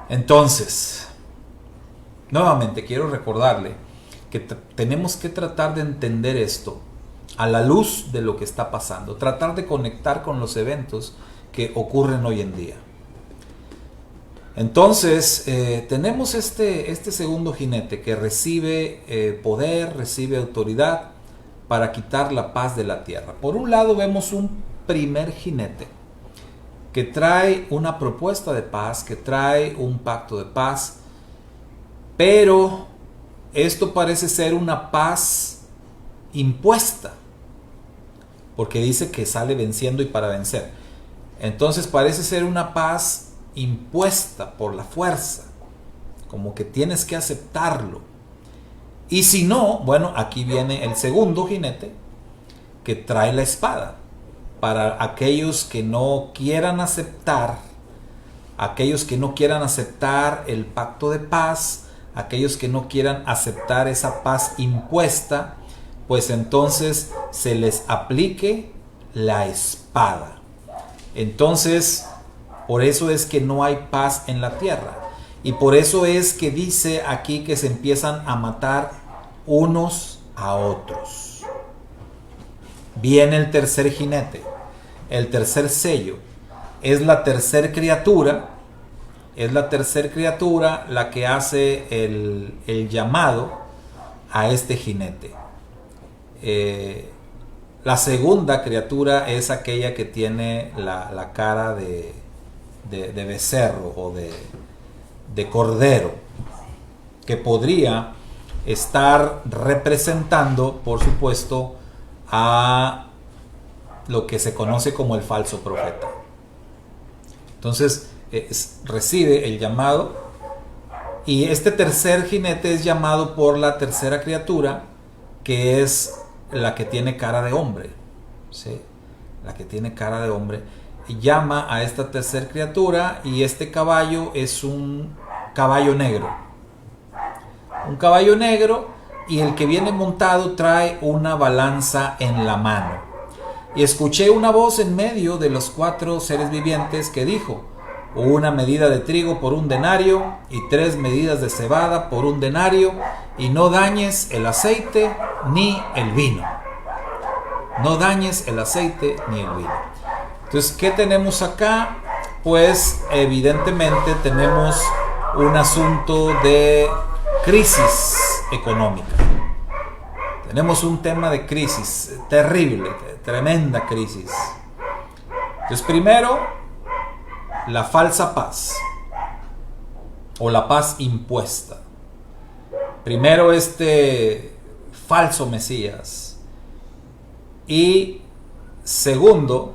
Entonces, Nuevamente quiero recordarle que tenemos que tratar de entender esto a la luz de lo que está pasando, tratar de conectar con los eventos que ocurren hoy en día. Entonces, tenemos este segundo jinete que recibe poder, recibe autoridad para quitar la paz de la tierra. Por un lado vemos un primer jinete que trae una propuesta de paz, que trae un pacto de paz, pero esto parece ser una paz impuesta, porque dice que sale venciendo y para vencer. Entonces parece ser una paz impuesta por la fuerza, como que tienes que aceptarlo. Y si no, bueno, aquí viene el segundo jinete que trae la espada para aquellos que no quieran aceptar, el pacto de paz, aquellos que no quieran aceptar esa paz impuesta, pues entonces se les aplique la espada. Entonces, por eso es que no hay paz en la tierra. Y por eso es que dice aquí que se empiezan a matar unos a otros. Viene el tercer jinete, el tercer sello. Es la tercer criatura la que hace el llamado a este jinete. La segunda criatura es aquella que tiene la cara de becerro o de cordero, que podría estar representando, por supuesto, a lo que se conoce como el falso profeta. Entonces recibe el llamado, y este tercer jinete es llamado por la tercera criatura, que es la que tiene cara de hombre, ¿sí? La que tiene cara de hombre. Llama a esta tercera criatura, y este caballo es un caballo negro. Un caballo negro, y el que viene montado trae una balanza en la mano. Y escuché una voz en medio de los 4 seres vivientes que dijo: una medida de trigo por 1 denario y 3 medidas de cebada por 1 denario, y no dañes el aceite ni el vino. No dañes el aceite ni el vino. Entonces, ¿qué tenemos acá? Pues evidentemente tenemos un asunto de crisis económica. Tenemos un tema de crisis terrible, tremenda crisis. Entonces, primero, la falsa paz o la paz impuesta. Primero, este falso Mesías. Y segundo,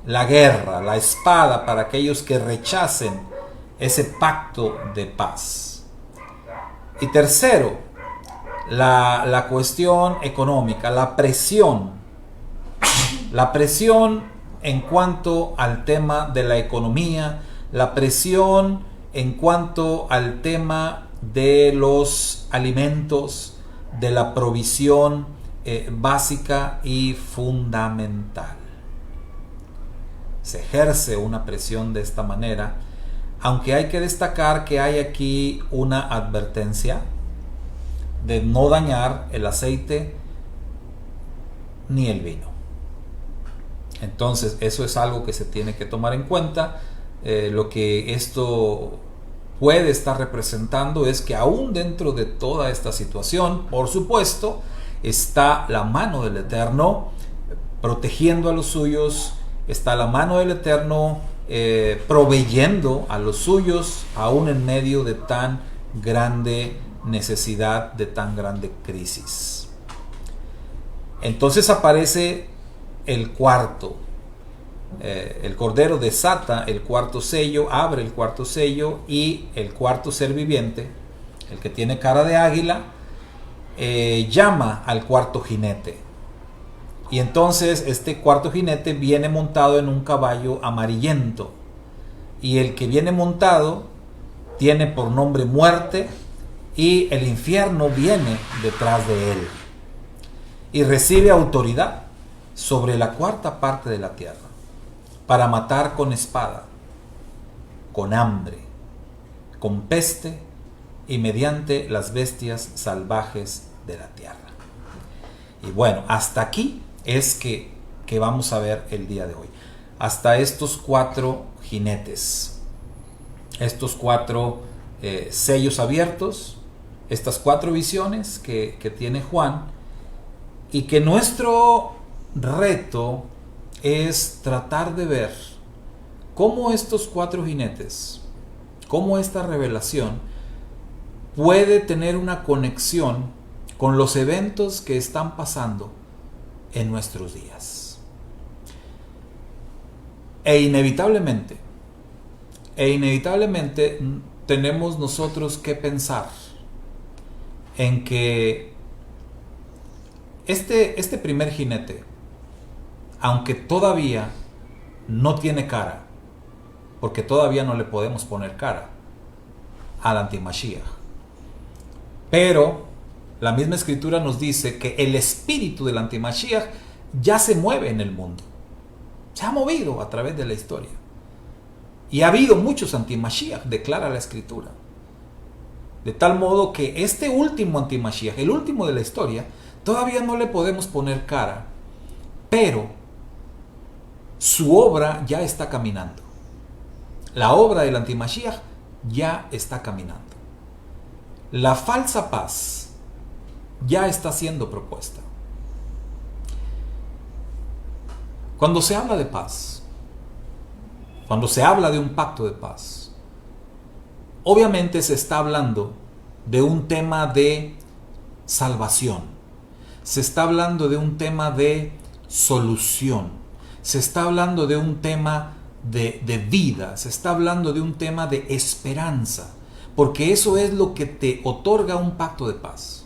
la guerra, la espada para aquellos que rechacen ese pacto de paz. Y tercero, la cuestión económica, la presión en cuanto al tema de la economía, la presión en cuanto al tema de los alimentos, de la provisión básica y fundamental. Se ejerce una presión de esta manera, aunque hay que destacar que hay aquí una advertencia de no dañar el aceite ni el vino. Entonces, eso es algo que se tiene que tomar en cuenta. Lo que esto puede estar representando es que aún dentro de toda esta situación, por supuesto, está la mano del Eterno protegiendo a los suyos, está la mano del Eterno proveyendo a los suyos, aún en medio de tan grande necesidad, de tan grande crisis. Entonces aparece el cuarto. El Cordero desata el cuarto sello, abre el cuarto sello, y el cuarto ser viviente, el que tiene cara de águila, llama al cuarto jinete. Y entonces este cuarto jinete viene montado en un caballo amarillento, y el que viene montado tiene por nombre Muerte, y el infierno viene detrás de él, y recibe autoridad sobre la cuarta parte de la tierra para matar con espada, con hambre, con peste y mediante las bestias salvajes de la tierra. Y bueno, hasta aquí es que vamos a ver el día de hoy. Hasta estos 4 jinetes, estos 4 sellos abiertos, estas 4 visiones que tiene Juan, y que nuestro reto es tratar de ver cómo estos 4 jinetes, cómo esta revelación puede tener una conexión con los eventos que están pasando en nuestros días. E inevitablemente tenemos nosotros que pensar en que este primer jinete, aunque todavía no tiene cara, porque todavía no le podemos poner cara al antimashiach, pero la misma escritura nos dice que el espíritu del antimashiach ya se mueve en el mundo, se ha movido a través de la historia, y ha habido muchos antimashiach, declara la escritura, de tal modo que este último antimashiach, el último de la historia, todavía no le podemos poner cara, pero su obra ya está caminando. La obra del antimashiach ya está caminando. La falsa paz ya está siendo propuesta. Cuando se habla de paz, cuando se habla de un pacto de paz, obviamente se está hablando de un tema de salvación, se está hablando de un tema de solución, se está hablando de un tema de vida, se está hablando de un tema de esperanza, porque eso es lo que te otorga un pacto de paz.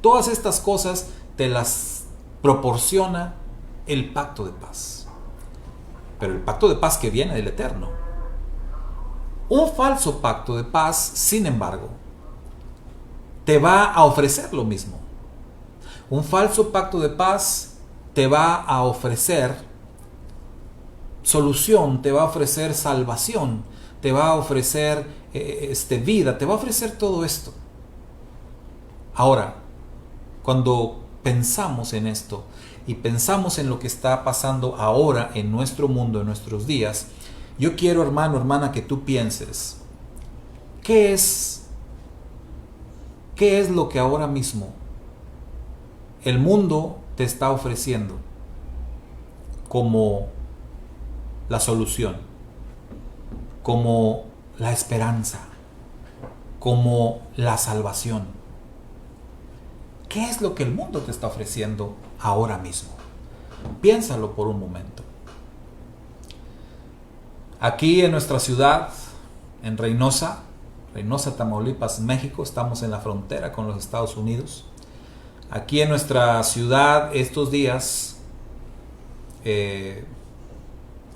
Todas estas cosas te las proporciona el pacto de paz, pero el pacto de paz que viene del Eterno. Un falso pacto de paz, sin embargo, te va a ofrecer lo mismo. Un falso pacto de paz te va a ofrecer solución, te va a ofrecer salvación, te va a ofrecer vida, te va a ofrecer todo esto. Ahora, cuando pensamos en esto y pensamos en lo que está pasando ahora en nuestro mundo, en nuestros días, yo quiero, hermano, hermana, que tú pienses, ¿qué es lo que ahora mismo el mundo te está ofreciendo como la solución, como la esperanza, como la salvación? ¿Qué es lo que el mundo te está ofreciendo ahora mismo? Piénsalo por un momento. Aquí en nuestra ciudad, en Reynosa, Tamaulipas, México, estamos en la frontera con los Estados Unidos. Aquí en nuestra ciudad estos días,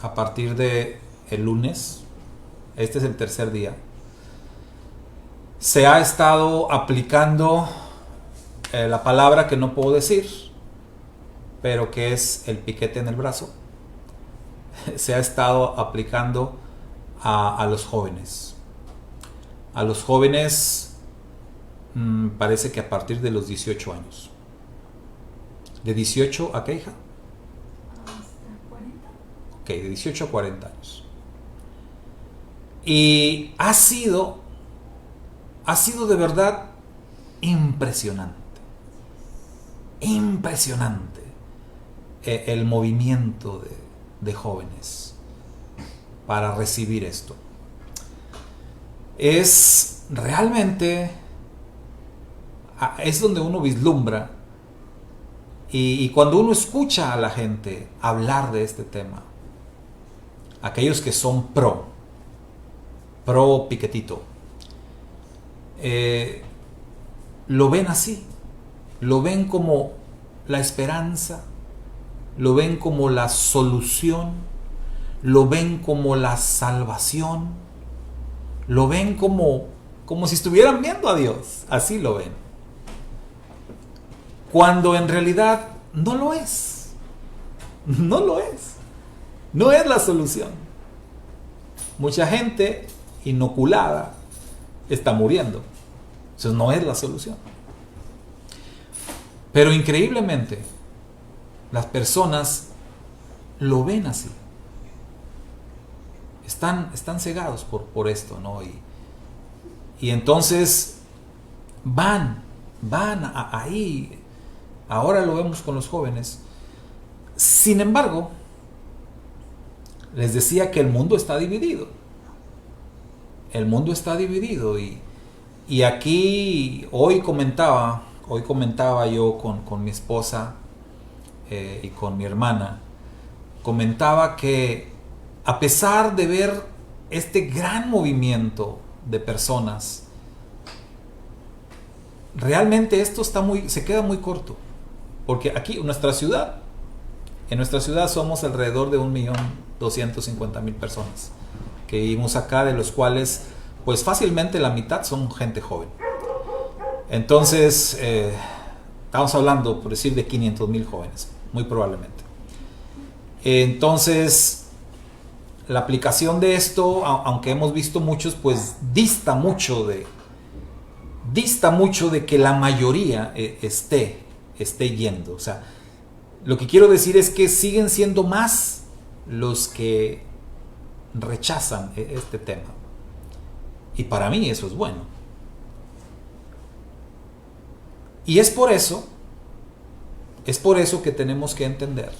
a partir de el lunes, este es el tercer día, se ha estado aplicando la palabra que no puedo decir, pero que es el piquete en el brazo. Se ha estado aplicando a los jóvenes. A los jóvenes, parece que a partir de los 18 años. ¿De 18 a qué, hija?
Hasta 40.
Ok, de 18 a 40 años. Y ha sido de verdad impresionante. Impresionante el movimiento de jóvenes para recibir esto. Es realmente, es donde uno vislumbra, y cuando uno escucha a la gente hablar de este tema, aquellos que son pro piquetito, lo ven así, lo ven como la esperanza, lo ven como la solución, lo ven como la salvación, lo ven como si estuvieran viendo a Dios, así lo ven. Cuando en realidad no lo es, no lo es, no es la solución. Mucha gente inoculada está muriendo, Entonces no es la solución. Pero increíblemente, las personas lo ven así. Están cegados por esto, ¿no? Y entonces van ahí. Ahora lo vemos con los jóvenes. Sin embargo, les decía que el mundo está dividido. El mundo está dividido. Y aquí hoy comentaba yo con mi esposa y con mi hermana. Comentaba que a pesar de ver este gran movimiento de personas, realmente esto se queda muy corto. Porque aquí, en nuestra ciudad somos alrededor de 1.250.000 personas que vivimos acá, de los cuales pues fácilmente la mitad son gente joven. Entonces, estamos hablando, por decir, de 500.000 jóvenes, muy probablemente. Entonces, la aplicación de esto, aunque hemos visto muchos, pues dista mucho de que la mayoría esté yendo. O sea, lo que quiero decir es que siguen siendo más los que rechazan este tema. Y para mí eso es bueno. Y es por eso que tenemos que entender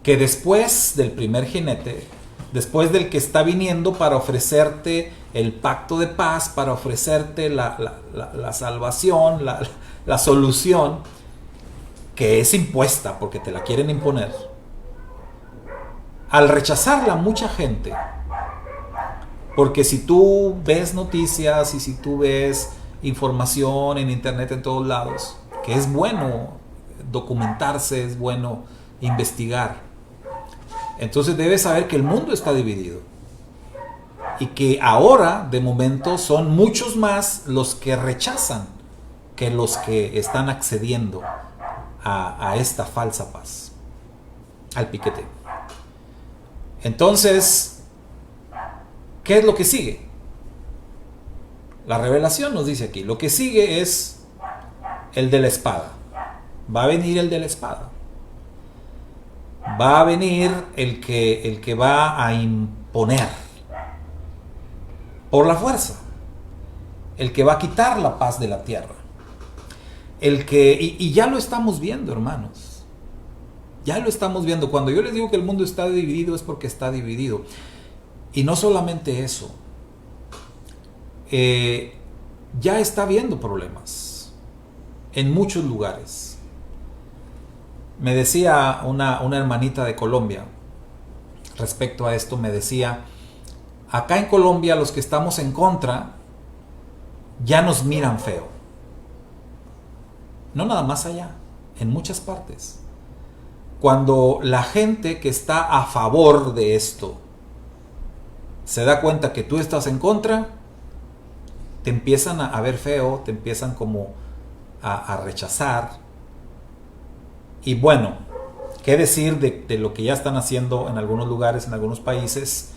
que después del primer jinete, después del que está viniendo para ofrecerte el pacto de paz, para ofrecerte la salvación, la solución, que es impuesta porque te la quieren imponer, al rechazarla mucha gente, porque si tú ves noticias y si tú ves información en internet en todos lados, que es bueno documentarse, es bueno investigar, entonces debes saber que el mundo está dividido y que ahora de momento son muchos más los que rechazan que los que están accediendo a esta falsa paz, al piquete. Entonces, ¿qué es lo que sigue? La revelación nos dice aquí, lo que sigue es el de la espada. Va a venir el de la espada. Va a venir el que va a imponer por la fuerza, el que va a quitar la paz de la tierra, y ya lo estamos viendo, hermanos. Ya lo estamos viendo. Cuando yo les digo que el mundo está dividido, es porque está dividido. Y no solamente eso, ya está habiendo problemas en muchos lugares. Me decía una hermanita de Colombia respecto a esto, me decía, acá en Colombia los que estamos en contra ya nos miran feo. No nada más allá, en muchas partes. Cuando la gente que está a favor de esto se da cuenta que tú estás en contra, te empiezan a ver feo, te empiezan como a rechazar. Y bueno, qué decir de lo que ya están haciendo en algunos lugares, en algunos países.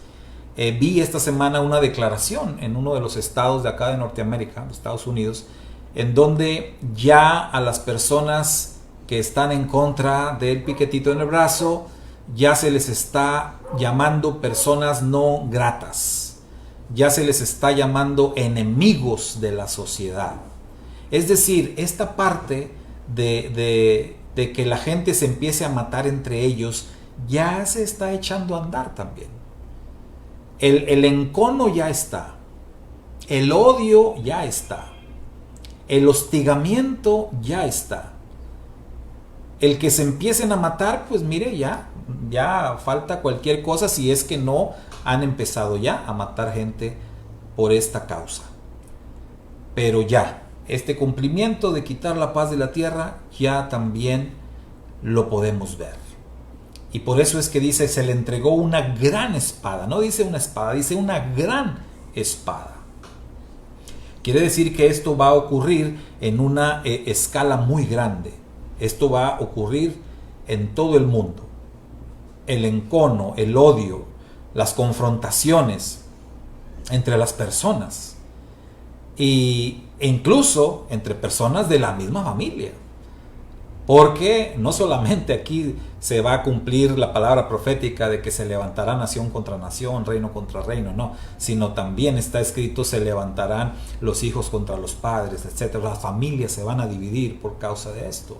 Vi esta semana una declaración en uno de los estados de acá de Norteamérica, de Estados Unidos, en donde ya a las personas que están en contra del piquetito en el brazo, ya se les está llamando personas no gratas, ya se les está llamando enemigos de la sociedad. Es decir, esta parte de que la gente se empiece a matar entre ellos, ya se está echando a andar también. El encono ya está, el odio ya está, el hostigamiento ya está. El que se empiecen a matar, pues mire, ya falta cualquier cosa si es que no han empezado ya a matar gente por esta causa. Pero ya, este cumplimiento de quitar la paz de la tierra ya también lo podemos ver. Y por eso es que dice, se le entregó una gran espada. No dice una espada, dice una gran espada. Quiere decir que esto va a ocurrir en una escala muy grande. Esto va a ocurrir en todo el mundo. El encono, el odio, las confrontaciones entre las personas e incluso entre personas de la misma familia. Porque no solamente aquí se va a cumplir la palabra profética de que se levantará nación contra nación, reino contra reino, no, sino también está escrito se levantarán los hijos contra los padres, etc. Las familias se van a dividir por causa de esto.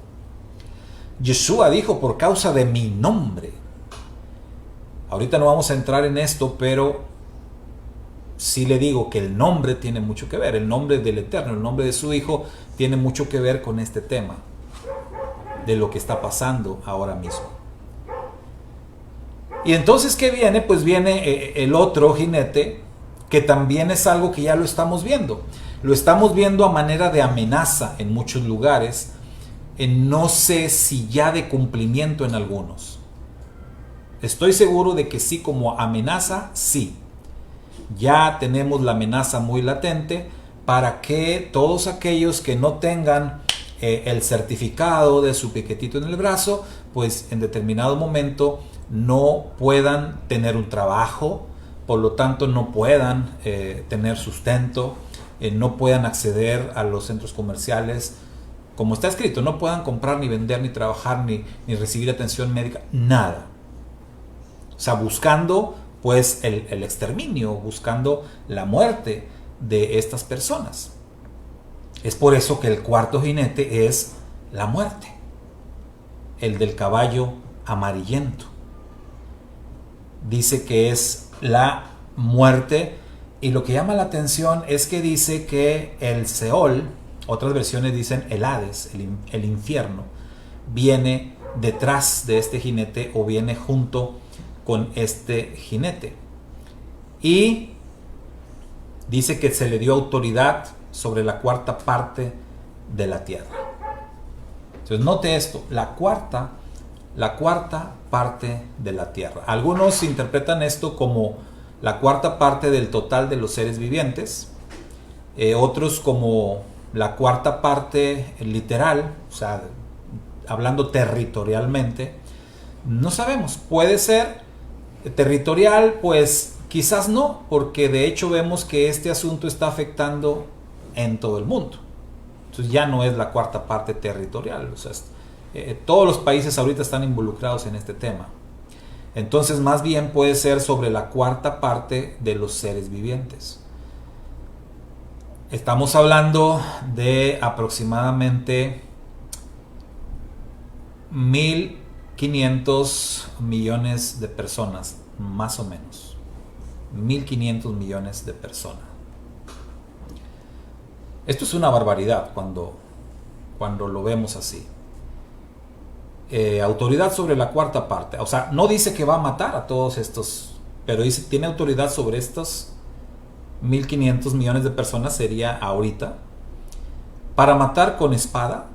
Yeshua dijo por causa de mi nombre. Ahorita no vamos a entrar en esto, pero sí le digo que el nombre tiene mucho que ver. El nombre del Eterno, el nombre de su Hijo tiene mucho que ver con este tema de lo que está pasando ahora mismo. Y entonces, ¿qué viene? Pues viene el otro jinete, que también es algo que ya lo estamos viendo. Lo estamos viendo a manera de amenaza en muchos lugares. No sé si ya de cumplimiento en algunos. Estoy seguro de que sí, como amenaza, sí. Ya tenemos la amenaza muy latente para que todos aquellos que no tengan el certificado de su piquetito en el brazo, pues en determinado momento no puedan tener un trabajo, por lo tanto no puedan tener sustento, no puedan acceder a los centros comerciales, como está escrito, no puedan comprar, ni vender, ni trabajar, ni recibir atención médica, nada. O sea, buscando pues el exterminio, buscando la muerte de estas personas. Es por eso que el cuarto jinete es la muerte, el del caballo amarillento. Dice que es la muerte, y lo que llama la atención es que dice que el Seol, otras versiones dicen el Hades, el infierno, viene detrás de este jinete o viene junto con este jinete. Y dice que se le dio autoridad sobre la cuarta parte de la tierra. Entonces note esto, la cuarta parte de la tierra. Algunos interpretan esto como la cuarta parte del total de los seres vivientes, otros como la cuarta parte literal, o sea, hablando territorialmente. No sabemos, puede ser territorial, pues quizás no, porque de hecho vemos que este asunto está afectando en todo el mundo. Entonces ya no es la cuarta parte territorial, o sea, todos los países ahorita están involucrados en este tema. Entonces más bien puede ser sobre la cuarta parte de los seres vivientes. Estamos hablando de aproximadamente 1.500 millones de personas, más o menos. 1.500 millones de personas. Esto es una barbaridad cuando lo vemos así. Autoridad sobre la cuarta parte. O sea, no dice que va a matar a todos estos, pero dice tiene autoridad sobre estos 1.500 millones de personas, sería ahorita, para matar con espada,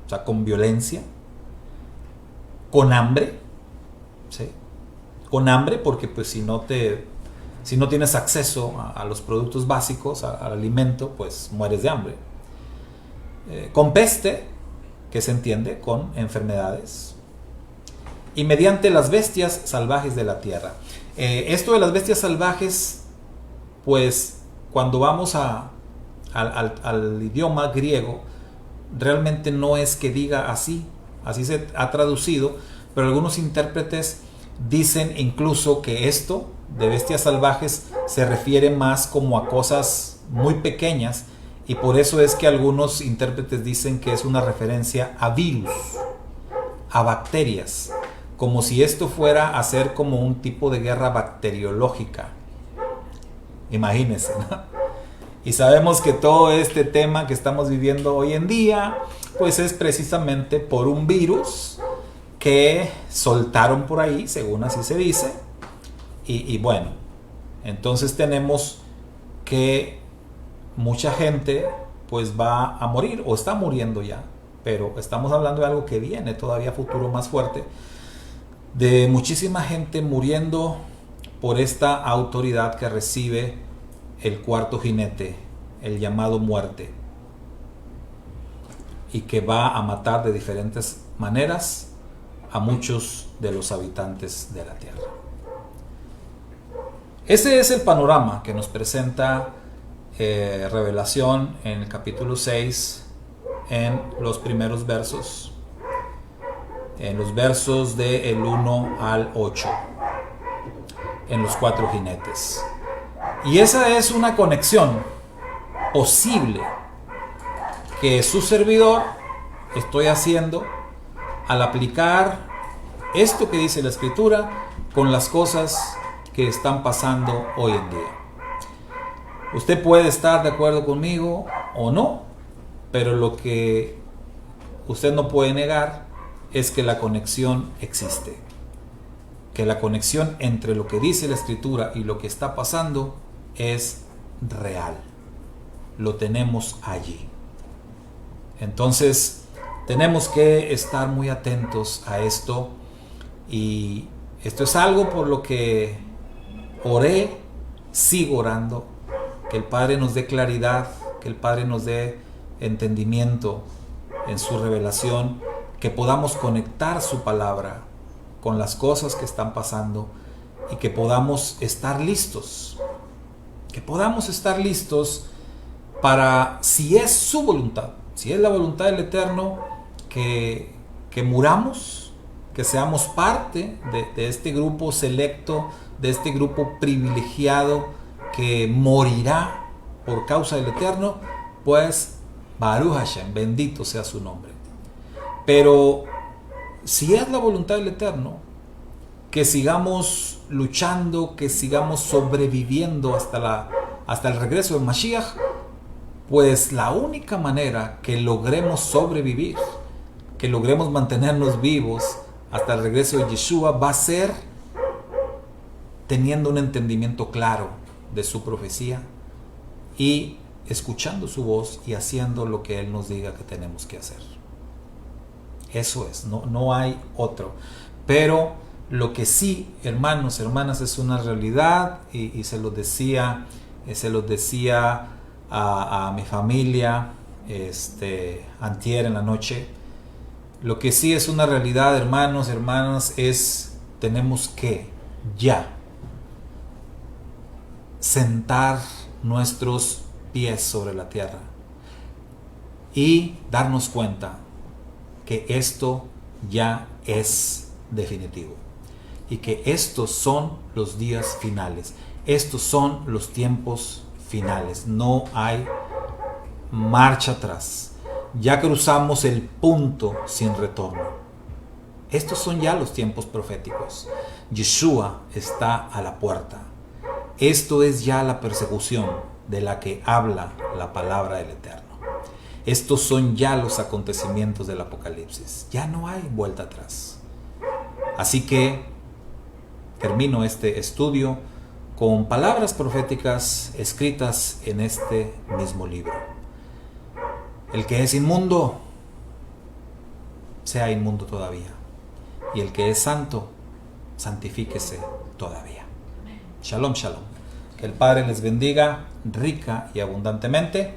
o sea, con violencia, con hambre, ¿sí? Con hambre, porque pues si no tienes acceso a los productos básicos, al alimento, pues mueres de hambre. Con peste, que se entiende, con enfermedades, y mediante las bestias salvajes de la tierra. Esto de las bestias salvajes, pues cuando vamos al idioma griego, realmente no es que diga así se ha traducido, pero algunos intérpretes dicen incluso que esto de bestias salvajes se refiere más como a cosas muy pequeñas, y por eso es que algunos intérpretes dicen que es una referencia a virus, a bacterias, como si esto fuera a ser como un tipo de guerra bacteriológica. Imagínense, ¿no? Y sabemos que todo este tema que estamos viviendo hoy en día, pues es precisamente por un virus que soltaron por ahí, según así se dice. Y bueno, entonces tenemos que mucha gente pues va a morir o está muriendo ya, pero estamos hablando de algo que viene todavía futuro más fuerte, de muchísima gente muriendo por esta autoridad que recibe el cuarto jinete, el llamado muerte, y que va a matar de diferentes maneras a muchos de los habitantes de la tierra. Ese es el panorama que nos presenta revelación en el capítulo 6, en los primeros versos, en los versos del 1 al 8, en los 4 jinetes. Y esa es una conexión posible que su servidor estoy haciendo al aplicar esto que dice la Escritura con las cosas que están pasando hoy en día. Usted puede estar de acuerdo conmigo o no, pero lo que usted no puede negar es que la conexión existe. Que la conexión entre lo que dice la Escritura y lo que está pasando es real. Lo tenemos allí. Entonces, tenemos que estar muy atentos a esto, y esto es algo por lo que oré, sigo orando, que el Padre nos dé claridad, que el Padre nos dé entendimiento en su revelación, que podamos conectar su palabra con las cosas que están pasando y que podamos estar listos, para, si es su voluntad, si es la voluntad del Eterno, que muramos, que seamos parte de este grupo selecto, de este grupo privilegiado que morirá por causa del Eterno, pues Baruch Hashem, bendito sea su nombre. Pero si es la voluntad del Eterno, que sigamos luchando, que sigamos sobreviviendo hasta el regreso del Mashiach, pues la única manera que logremos sobrevivir, que logremos mantenernos vivos hasta el regreso de Yeshua, va a ser teniendo un entendimiento claro de su profecía y escuchando su voz y haciendo lo que Él nos diga que tenemos que hacer. Eso es, no hay otro. Pero lo que sí, hermanos, hermanas, es una realidad, y se los decía a mi familia antier en la noche. Lo que sí es una realidad, hermanos, hermanas, es tenemos que ya sentar nuestros pies sobre la tierra y darnos cuenta que esto ya es definitivo y que estos son los días finales, estos son los tiempos finales, no hay marcha atrás, ya cruzamos el punto sin retorno. Estos son ya los tiempos proféticos. Yeshua está a la puerta. Esto es ya la persecución de la que habla la palabra del Eterno. Estos son ya los acontecimientos del Apocalipsis. Ya no hay vuelta atrás. Así que termino este estudio con palabras proféticas escritas en este mismo libro. El que es inmundo, sea inmundo todavía. Y el que es santo, santifíquese todavía. Shalom, shalom. Que el Padre les bendiga rica y abundantemente.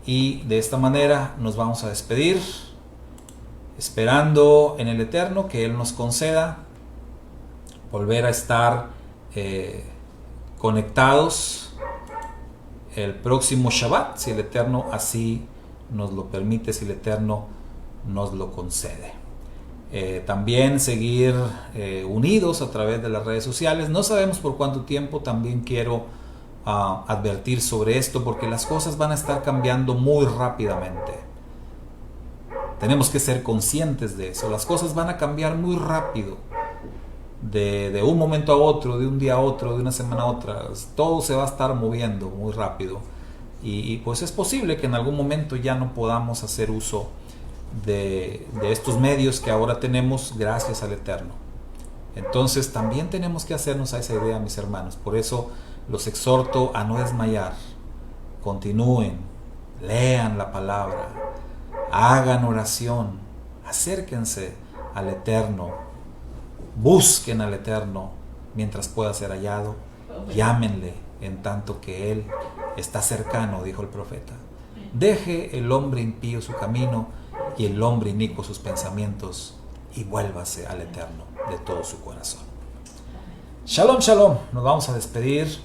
Y de esta manera nos vamos a despedir, esperando en el Eterno que Él nos conceda volver a estar conectados el próximo Shabbat, si el Eterno así nos lo permite, si el Eterno nos lo concede. También seguir unidos a través de las redes sociales. No sabemos por cuánto tiempo. También quiero advertir sobre esto, porque las cosas van a estar cambiando muy rápidamente. Tenemos que ser conscientes de eso. Las cosas van a cambiar muy rápido, de un momento a otro, de un día a otro, de una semana a otra. Todo se va a estar moviendo muy rápido, y pues es posible que en algún momento ya no podamos hacer uso de estos medios que ahora tenemos gracias al Eterno. Entonces también tenemos que hacernos a esa idea, mis hermanos. Por eso los exhorto a no desmayar. Continúen, lean la palabra, hagan oración, acérquense al Eterno, busquen al Eterno mientras pueda ser hallado, llámenle en tanto que Él está cercano, dijo el profeta. Deje el hombre impío su camino y el hombre inicuo sus pensamientos, y vuélvase al Eterno de todo su corazón. Shalom, shalom. Nos vamos a despedir